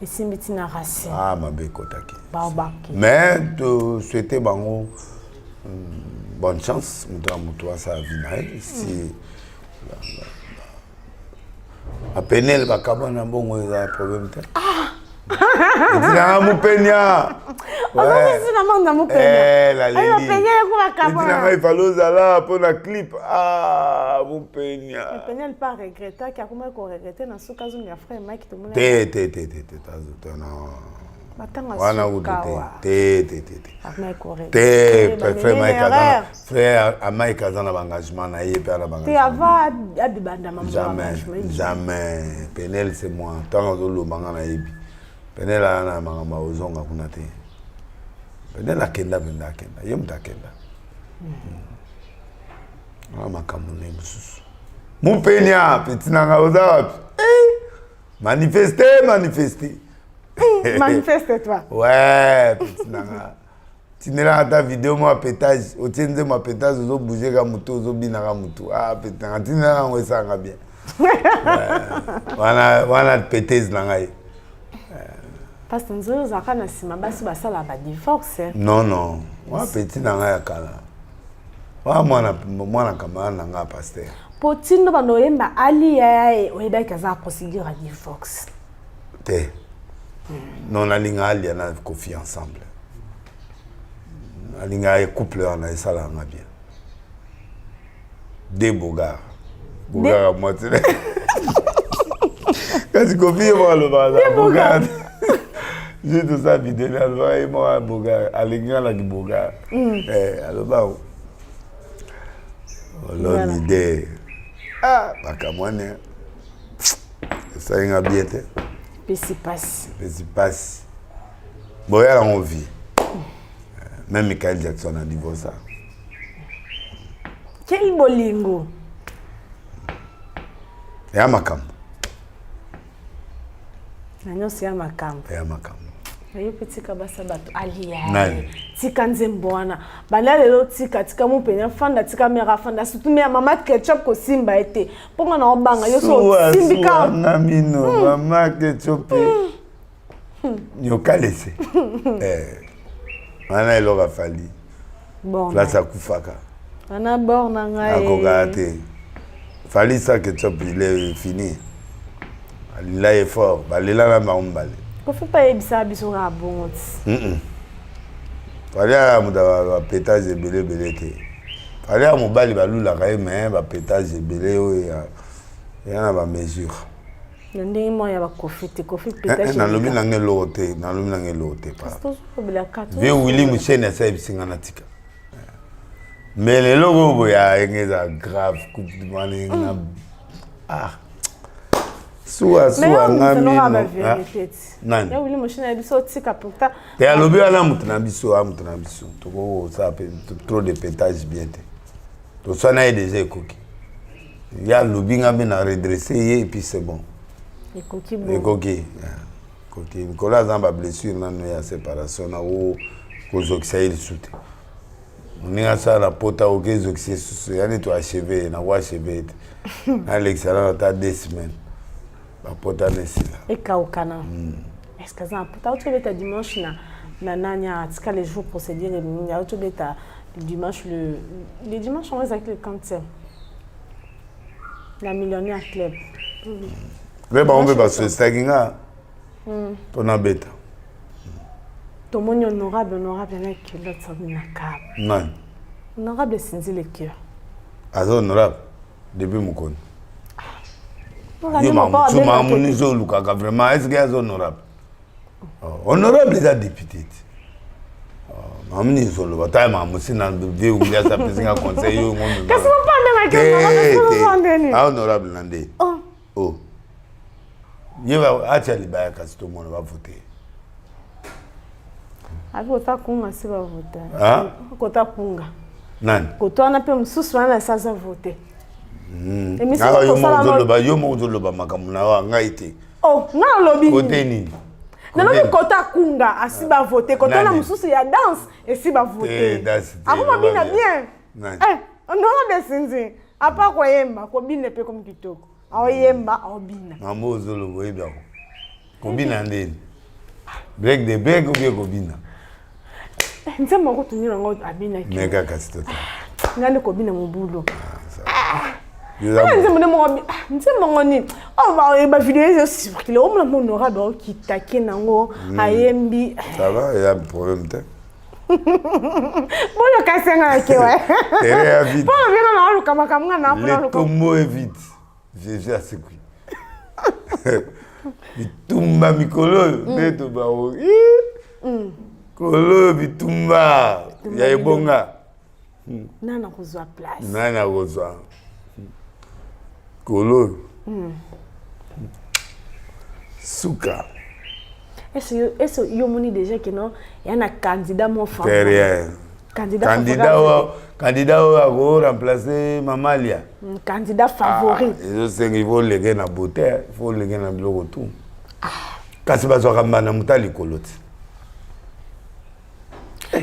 Et si mitina racine. Ah, ma baisse côté. Baobaki. Mais de souhaiter bango bonne chance, toi ça vie si à Penel ba kabana bongo il problème. Ah mon peña. Ouais. La il fallait là pour la clip. Ah mon peña. Le peña pas regretter car comment qu'on regretter dans ce cas où il y a frère Mike tout le monde. Wana frère Amai Kazana engagement na yé père jamais Penel c'est moi tant que le banga na yebi Penel na mangama ozonga kuna te Penel akenda benda akenda yem takenda makamune mususu mon penya petit nanga oza manifester manifeste-toi. Ouais, petit nanga. Tu n'es là ta vidéo moi pétage, au tien de ma pétage aux bouger comme moto, aux binara moto. Ah pétage, tu n'es là on ça bien. Voilà pétage nanga. Parce que nous avons un sima basi basa la ba divorce. Non. Moi petit nanga ya kala. Moi na kamana nanga pasteur. Potino banoyemba ali yae oyeba kaza procédure à divorce. Té. Non, la ligne ali na confiance ensemble. La ligne est couple on a ça là bien. Des bogards à moitié. Quand tu copies moi le bogards. J'ai tout ça vidéo là et moi bogards à ligne là qui bogards. Alors bah l'homme idée. Ah, bakamwane. Ça y a bien té. Pesi passe. Bon, il y a envie. Même Michael Jackson a divorcé. Quel bolingo. Il y a Makam. Nanyo c'est Makam. Il y a Makam. Ayo petit kabasa bato aliya. Tika nzemboana. Bala lelo tika mo penya fanda tika mera fanda surtout me mama ketchup ko simba ete. Ponga na obanga yo so simbika. Na mino mama ketchup. Nyoka laissé. Ana elo ga fali. Bon. Là ça kufaka. Ana borna ngai. Akogate. Fali ça ketchup il est fini. Là est fort. Balela na mambale. Kofi pa yebisa biso ra bon. Falia muda pétage belé te. Falia mobali balula ka mais ba pétage belé ya na ba mesure. Ndenge mo ya ba kofi pétage. Na lobi nange lote pa. Vie Willy Muchene sa bisinga na tika. Mais le logo boya ngeza grave coup de mani na Soua ngami non. Ya wili moshina biso tika pourtant. Te alobi ala mutuna biso to ça trop de pétage bien te. To ça na déjà ekoki. Ya lobi ngami na redresser et puis c'est bon. Ekoki bon. Ekoki. Nicolas Zamba blessure na no ya séparation na o kozoxaïl soute. Ninga ça la pota o kezoxaïl soute. Ya ni to achever na wa achever. Alex ala ta 2 semaines. Pota nesila. Et kaukana. Est-ce que ça peut tu beta dimanche na nanya tika les jours procédure et ya tu beta dimanche le dimanche on va avec le cancer. La millionnaire club. Le ba on va se staginga. Tona beta. Ton mon honorable avec l'autre na cap. Non. Honorable sinzi le cœur. Azo honorable depuis mukoni. Tu m'as vraiment est-ce qu'il est honorable? Honorable est député. Mamni solo bataille mamusi na de oublier sa président conseil yo ngono. Qu'est-ce que vous parlez de honorable nande. Oh. Yeba actually ba kasi to mona va voter. Kota kunga si va voter. Ah? Kota kunga. Nani? Kota na pe mususu wana sasa voter. Yo mo zoloba makamu na wa ngaite. Oh, na lobi. Kote nini? Non, kota kunga asiba voter. Kota na mususu ya danse esiba voter. Akuma bina bien. On aura des sinzi. Apa kwa yemba, kwa bine pe comme kitoko. Awo yemba, awo bina. Mambo zolo weba. Ko bina ndeni. Break the break ou bien ko bina. Nse moko tunira ngo abina ki. Meka kasitota. Ngane ko bina mubulo. Nse mongo ni. Oh ba vidéo est sur qu'il o mla honorable qui taquer nango ayembi. Ça va, il y a un problème te. Bon kasenga ke ouais. Tere vite. Bon bien na luka makamanga na pona luka. Le tombo est vite. J'ai assez cru. Bitumba mikolo neto ba o. Kolo bitumba ya ebonga. Nana kozwa place. Nana kozwa. Kolo. Souka. Est-ce yo moni déjà que non, il y a un candidat mon frère. Derrière. Candidat a remplacer Mamalia. Candidat favori. Je sais qu'il faut les gars na beauté, il faut les gars na biloko tout. Kasi ba soka mana mutali koloti.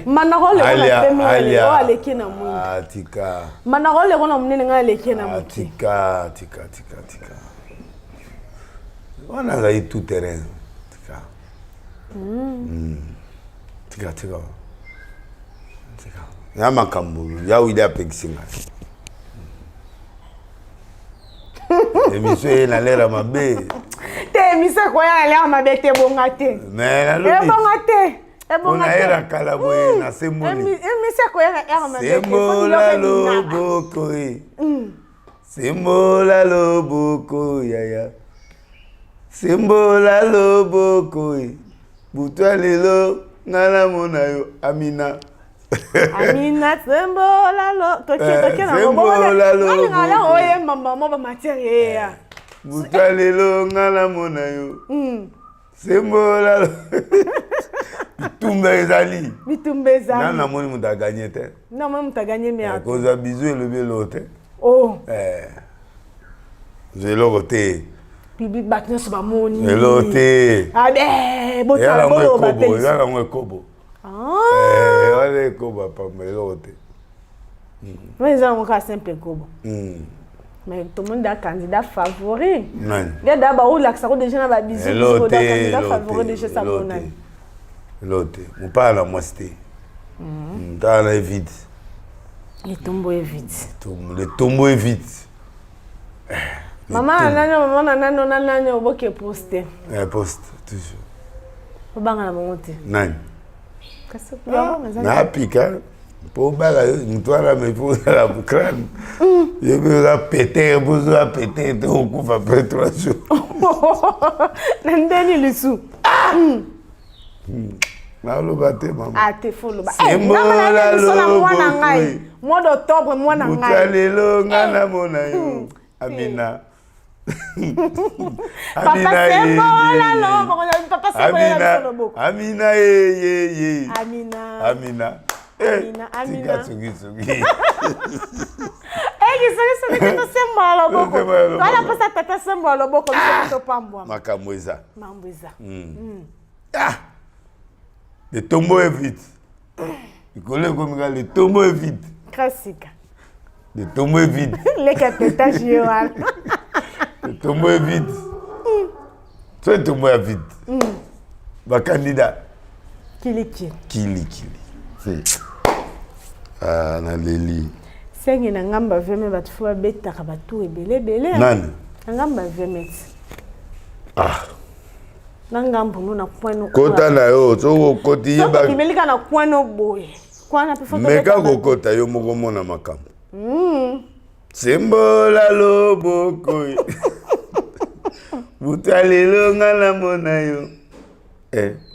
Manarole ona pemele o aleki na mwingi. Atika. Manarole ona munene nga aleki na muti. Tika. On a eu tout terrain. Tika. Ya makambo, ya wida pekisinga. Émission na lera mabe. Te émission ko ya lera mabe te bonga te. Mais na lobi. Bonga te. On a era kalabwe na semoni. Émission ko ya lera mabe. Semola loboko. Semola loboko yaya. Semola loboko. Butwa lelo ngala mona yo Amina. Amina sembola lo toke na sembola lo ngala oye mama mo ba materia Butwa lelo ngala mona yo sembola lo bitumba ezali nana moni muta gagner te non moi muta gagner mais koza bizu elobi lote oh zelo rote bibi batna so ba moni elote abe bota bolo ba pe yala ngwe kobo allez kobo pa elote mais ça on simple kobo mais tout le monde a candidat favori il y a d'abord là que ça déjà na ba bizu candidat favori de chez Samona elote mon pas la moisté dans la vide le tombeau est vide le tombeau est vide. Maman nano oboke poster. Poste toujours. Obanga na monte. Nani? Kasi ya na pika. Po bala mtwala mepo la crâne. Je vais péter, besoin péter de okufa après 3 jours. Nandeni lisu. Na lo bate maman. Ah te folo ba. Ngala na mwana ngai. Mois d'octobre mwana ngai. Mutalelo ngana mona yo. Amina. Papa sembola lo, papa sembola lo boko. Amina ye. Amina. Amina. Sugi. Kisa kito sembola lo boko. Kala pasa tata sembola lo boko mso pambwa. Makamweza. Mambweza. Le tombeau est vide. Il connaît comme ça, le tombeau est vide. Classique. Le tombeau est vide. Les capitaines Johan. Le tombeau est vide. Toi, le tombeau est vide. Ma candidat. Kili. Ah, na leli. Sengi na ngamba veme batu fa betaka batu ebele. Nani? Ngamba veme. Nangambo na kwano. Kota na yo, so koti yeba. So kimelika na kwano boy. Kwana pe foto. Meka kokota yo moko mona makambo. Sembola loboko. Butalelo ngala mona yo.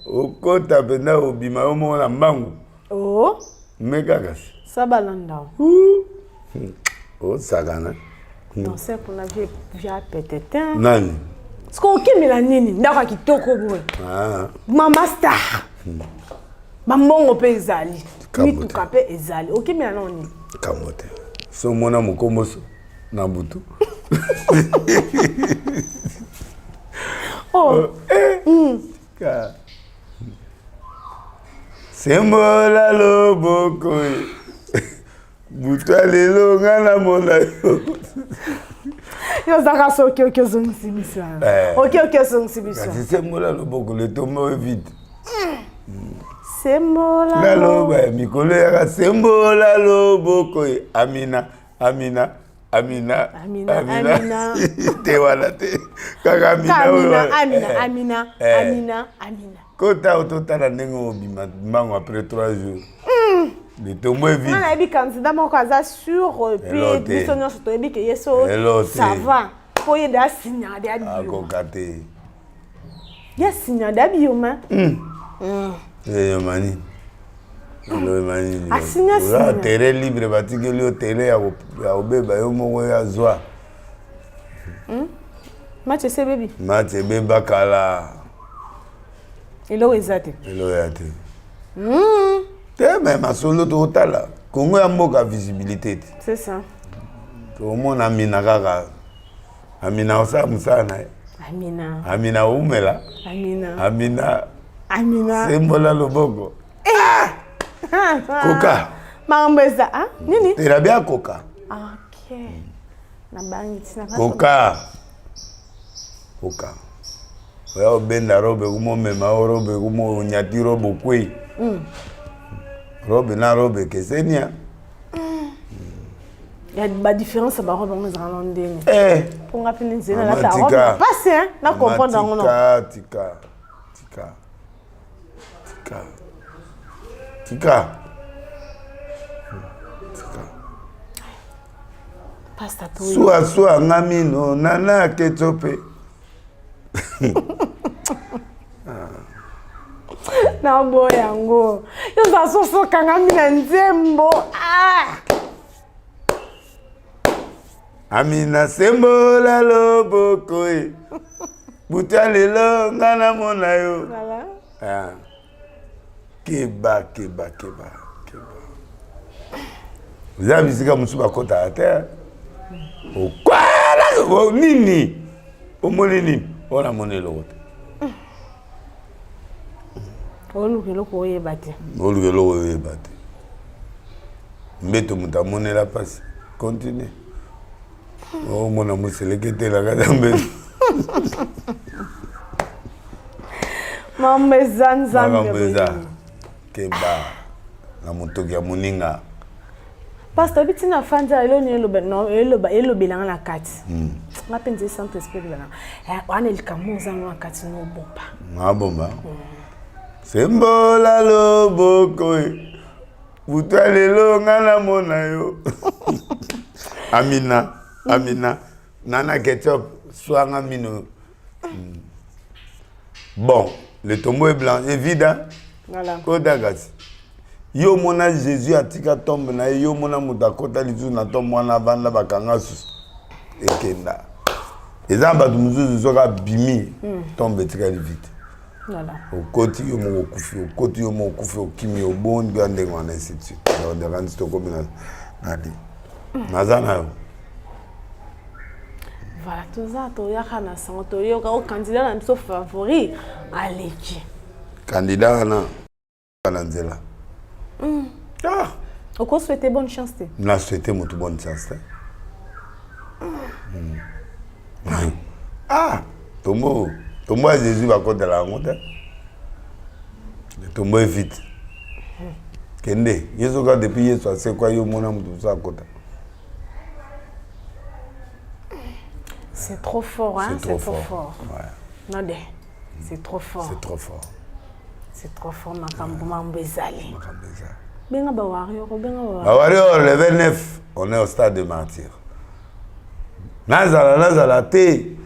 okota penda obima yo mona mbangu. Oh. Megagas. Sabalanda. Oh sagana. Non c'est pour la vie à péter. Nani. Ce qu'on kimela nini ndaka kitoko boy. Ah. Mama star. Maman pe ezali. Mitu kape ezali. Okimela noni. Kamote. So mona mukomoso na butu. Oh. Ka. Sembola loboko. Butwa lelo ngana mona yo. Yo zaka so ok zongi biso. Ok zongi biso. Kasi sembola loboko le tombe vite. Sembola. La loba mikolo ya sembola loboko. Amina. Te wala te. Kaka Amina. Kota ototala ndenge obima mango après 3 jours. Le tombe vite. On a dit candidat mon casa sur puis biso nyonso to ebi ke yeso ça va. Po ye da signa de abi. Akokate. Ya signa de abi yoma. Mani. Le mani. Asigna signa. Terre libre batikeli o télé ya obeba yo moko ya zwa. Match c'est baby. Match beba kala. Elo ezate. Elo yate. Mais ma solo totala. Congo ya mboka visibilité. C'est ça. Tout le monde amina kaka. Amina osa musana. Amina umela. Amina. Sembola loboko. Coca. Mambeza, ah? Nini? Tera bien coca. OK. Na bangi tina Coca. Oya benda robe kumo mema robe kumo nyati robe kwei. Robe na robe kesenia. Il y a des différences ba robe on en ndenge. Pour rappeler nzela la ta robe. Passe hein, na comprendre non. Tika. Pasta toi. Soit ngamino nana ketsope. Na boyango. Yo za soso kangami na nzembo. Amina sembola loboko. Buta lelo ngana mona yo. Voilà. Keba. Vous avez vu comme ça kota à terre. O kwala nini? O molini. On a monnaie l'autre. Olukelo ko yebate. Mbeto mutamone la passe. Continue. Oh mon amour c'est le kete la kadambe. Mambeza. Keba. Na mutoki ya muninga. Pastor bitina fanja elo belanga na kati. Ngapenze Saint Esprit bana. Wana likamuza na kati no bomba. Na bomba. Sembola loboko. Butwa lelo ngana mona yo. Amina. Nana ketchup swanga mino. Bon, le tombeau est blanc, est vide hein. Voilà. Kodagas. Yo mona Jésus atika tombe na yo mona mutakota lizu na tombe wana banda bakanga sus. Ekenda. Ezamba tumuzuzu soka bimi tombe tika vite. Voilà. Au côté yo mo kufi au kimi au bon gande ngwana institut. Dans des rangs to comme nadi. Nazana yo. Voilà, tout ça to yaka na santo yo ka candidat na mso favori aleki. Candidat na nzela. Oko souhaiter bonne chance te. Na souhaiter mutu bonne chance te. Tombo à Jésus va côté la honte. Tombo est vite. Kende, yeso ka depuis yeso c'est quoi yo mona mutu ça côté. C'est trop fort hein, c'est trop fort. Ouais. Non de. C'est trop fort. C'est trop fort makambo mambezali. Benga ba warrior. Warrior le 29, on est au stade de martyr. Nazala te.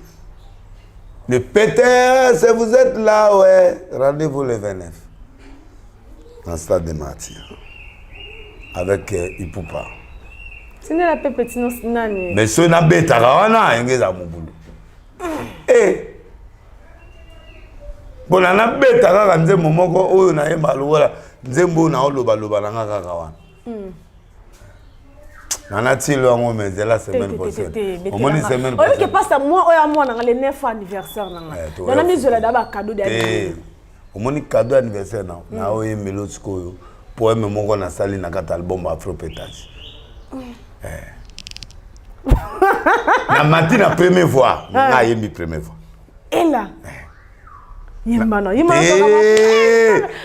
Le PTS, vous êtes là, ouais. Rendez-vous le 29. Dans le stade de Martyrs. Avec Ipupa. Tu n'es la pépette, non, mais ce n'a pas été à mon boulot. Eh! Bon, on a bête à un moment où on a mal ou là. Zembo na oloba loba na ngaka kawana. Nana-t-il la semaine prochaine. Au moins une semaine prochaine. Oui, que passe à moi, moi, on a le 9 anniversaire. On a mis d'abord cadeau d'anniversaire. Au moins un cadeau d'anniversaire. On a eu un mélodie pour un moment qu'on a sali dans un album Afro-Pétage. Na matin la première fois, na yemi première fois. Et là. Yimana,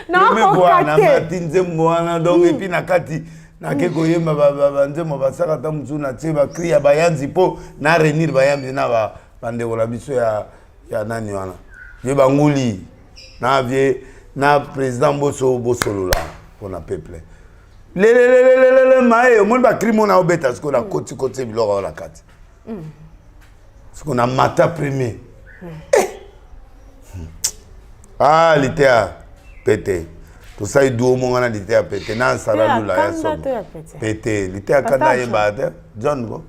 première fois na matin zemwana donc et puis na kati na keko yemba ba nzemo ba saka ta mutsu na teba kriya bayanzi po na renir bayambi na ba bande kola biso ya nani wana. Ye banguli na vie na président Bosolo là pour na peuple. Le maé, on va crier mon abeta parce qu'on a côté biloko la carte. Parce qu'on a matin premier. Ah, l'été a pété. Tout ça il doit au moment l'été a pété. Non, ça va nous là. Pété. L'été a quand il bat. John go.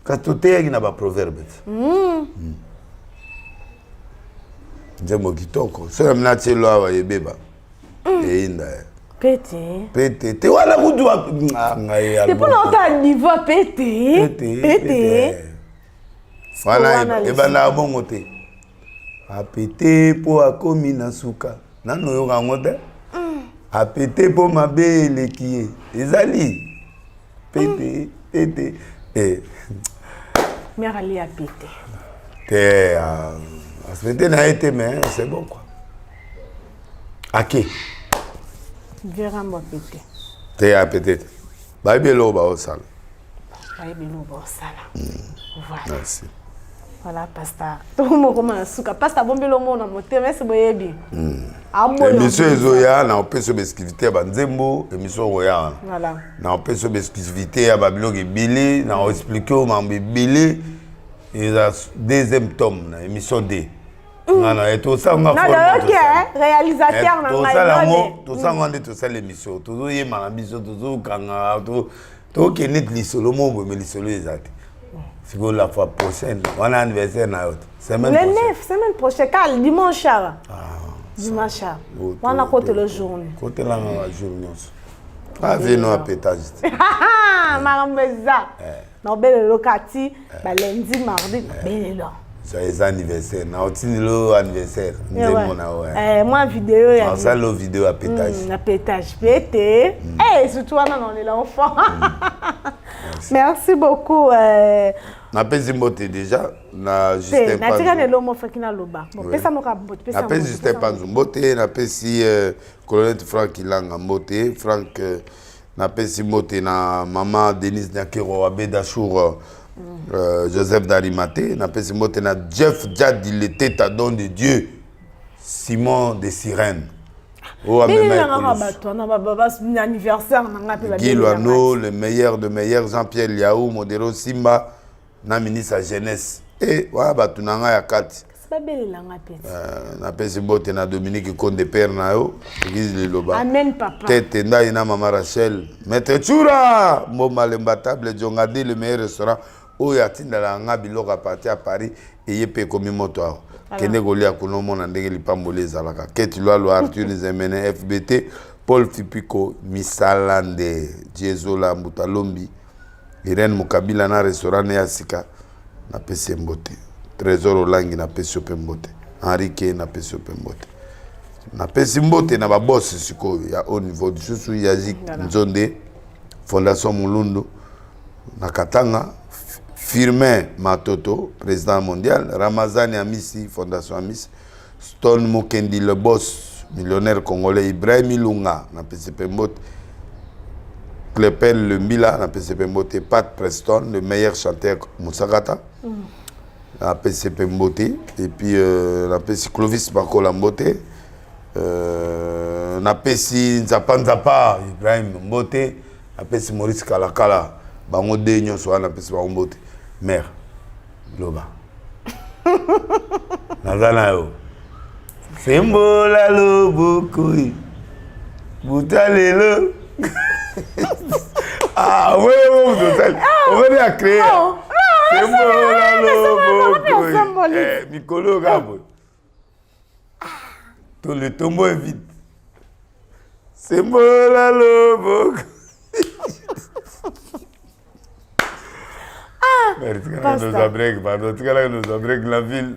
Quand tout est il n'a pas proverbe. J'aime kitoko. C'est même nature là va y beba. Et inda. Pété. Pété. Tu vois la route doit. C'est pour notre niveau pété. Pété. Voilà. Et ben là bon côté. A pété pour a commis na suka. Nano yo rangote. A pété pour ma belle qui est. Ezali. Pété. Pété. Et. Mère Ali a pété. T'es pété n'a été mais c'est bon quoi. À qui? Vraiment pété. T'es à pété. Baibelo ba au sala. Baibelo ba au sala. Voilà. Merci. Voilà, pasta. Tout le monde commence à pasta bombelo mona moté mais c'est boyebi. Émission ezoya na opeso beskivité ba nzembo émission roya. Voilà. Na opeso beskivité ya babilo ke bilé na expliquer au mambe bilé et la deuxième tome na émission D. Non, et tout ça on a formé. Réalisateur na tout ça on a tout ça l'émission. Tout y malabiso tout kanga tout qui net lisolo mo mais lisolo exact. C'est pour la fois prochaine. On a anniversaire na autre. Semaine prochaine. Le 9 semaine prochaine cal dimanche. Dimanche. On a côté le journée. Côté la journée. Ah vino à pétage. Marambeza. Na belle locati ba lundi mardi belle là. C'est anniversaire. Na otini lo anniversaire. Nzemo na ouais. Moi vidéo ya. Ça le vidéo à pétage. Na pétage pété. Eh surtout on est l'enfant. Merci beaucoup. Na pesi mbote déjà na Justin Panzo. Na tika ne lomo fakina loba. Bon pesa moka mbote pesa. Na pesi Justin Panzo mbote na pesi colonel Frank Ilanga mbote Frank na pesi mbote na maman Denise Nyakero Abeda Chour Joseph Darimate na pesi mbote na Jeff Jadi le tête à don de Dieu Simon de Sirène. Oh, anniversaire Guy Loano, le meilleur de meilleurs, Jean-Pierre Liaou, Modero Simba, na ministre à jeunesse. Et voilà, batunanga ya kati. Na pesi bote na Dominique Konde Père na yo, église le loba. Amen papa. Tete nda ina mama Rachel. Maître Chura, mo malemba table Jongadi le meilleur restaurant. O ya tinda la nga biloko à partir à Paris et yepe komi moto. Kende golia kuno mona ndenge lipambole zalaka. Keti lwa Arthur Nzemene FBT, Paul Fipiko Misalande, Diezola Mbutalombi, Irene Mukabila na restaurant ya Sika na pesi mbote. Trésor Olangi na pesi mbote. Henrique na pesi mbote. Na pesi mbote na ba boss siko ya au niveau du Susu Yazik Nzonde, Fondation Mulundu na Katanga. Firmin Matoto, président mondial, Ramazani Amissi, Fondation Amissi, Stone Mokendi, le boss, millionnaire congolais, Ibrahim Ilunga, na PCP Mbote, Clepel Le Mbila, na PCP Mbote, Pat Preston, le meilleur chanteur Moussagata, na PCP Mbote, et puis na PCP Clovis Bakola Mbote, na PCP Nzapa, Ibrahim Mbote, na PCP Maurice Kalakala, bango de nyonso na PCP Mbote. Mère, Loba. Nazana yo. Sembola loboko. Boutalelo. Ah, oui, on va bien créer. Sembola loboko. Mikolo Gabo. Tout le tombeau est vide. Sembola loboko. Merci, nous abrègue, pardon. Tu nous abrègue la ville.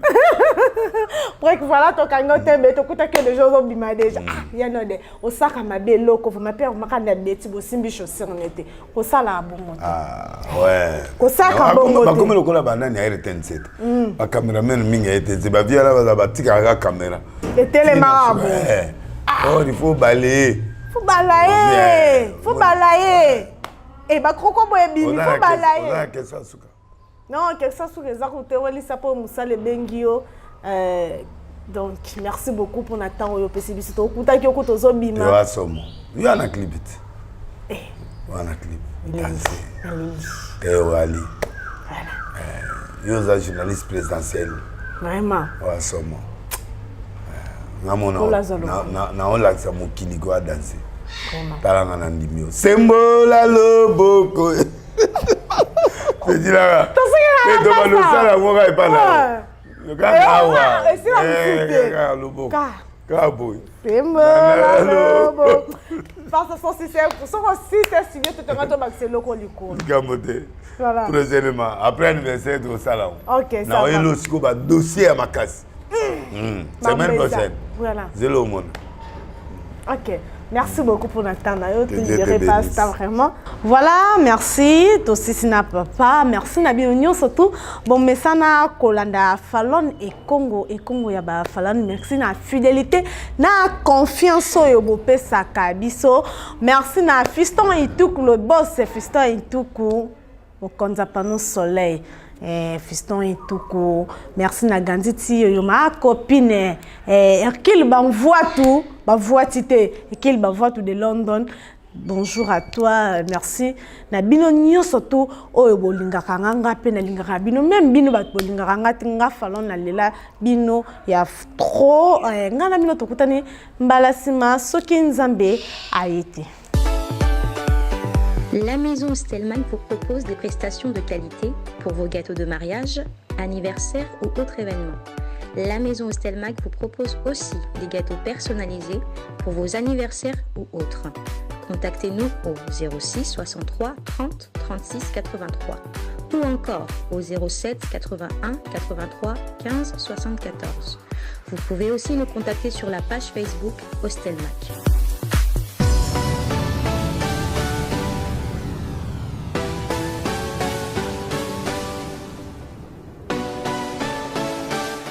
Bref, voilà, ton cangote, mais tu écoutes que les gens ont bimé déjà. Il y en a des. Au sac à ma belle loco, vous m'appelez, vous m'avez des petits simbi chaussures en été. Au sac à bon mot. Ah, ouais. Au sac à bon mot. Comme le cola banane, il y a été set. Ma caméraman, il a été. C'est ma vie, elle va bâtir la caméra. Et télémarabou. Oh, il faut balayer. Faut balayer. Faut balayer. Et bah, croco, il faut balayer. On a qu'est-ce que ça? Non, quelque chose sur les accords, on ça pour Moussa le Bengio. Donc, merci beaucoup pour notre temps. Au PCB, c'est au coup d'œil au coup aux obima. Tu vois ça, moi. Il y a un clip. Il y a un clip. Et Wali. Il y a un journaliste présidentiel. Vraiment. Ouais, ça, moi. Na on l'a ça mon kiligo a danser. Vraiment. Talanga nandimio. Sembola loboko. Je dis là. Mais devant nous ça la moi pas là. Le gars là. Et c'est la loboko. Kaboy. Sembola loboko. Parce que si c'est signé tout un gâteau c'est loco lico. Gamoté. Voilà. Prochainement après anniversaire de salon. OK, ça va. Na elo siko ba dossier à ma casse. Semaine prochaine. Voilà. Zélo mon. OK. Merci beaucoup pour notre temps. Tu ne dirais pas ça vraiment. Voilà, merci. Aussi, si n'a papa. Merci, Nabi Union surtout. Bon, mais ça n'a Kolanda, Fallon et Congo. Et Congo, y a ba Fallon. Merci, na fidélité, na confiance au Yobopé Sakabiso. Merci, na Fiston et tout. Le boss, c'est Fiston et tout. Au Konzapano Soleil. Fiston et tout. Merci na Ganditi yo ma copine qu'il m'envoie tout m'envoie tité qu'il m'envoie tout de London. Bonjour à toi, merci na bino nyonso to oyo bolingaka nganga pe na lingaka bino même bino bat bolingaka ngati nga falon na lela bino ya trop ngana bino tokutani mbalasima soki nzambe ayete. La maison Stelmach vous propose des prestations de qualité pour vos gâteaux de mariage, anniversaire ou autres événements. La maison Stelmach vous propose aussi des gâteaux personnalisés pour vos anniversaires ou autres. Contactez-nous au 06 63 30 36 83 ou encore au 07 81 83 15 74. Vous pouvez aussi nous contacter sur la page Facebook Stelmach.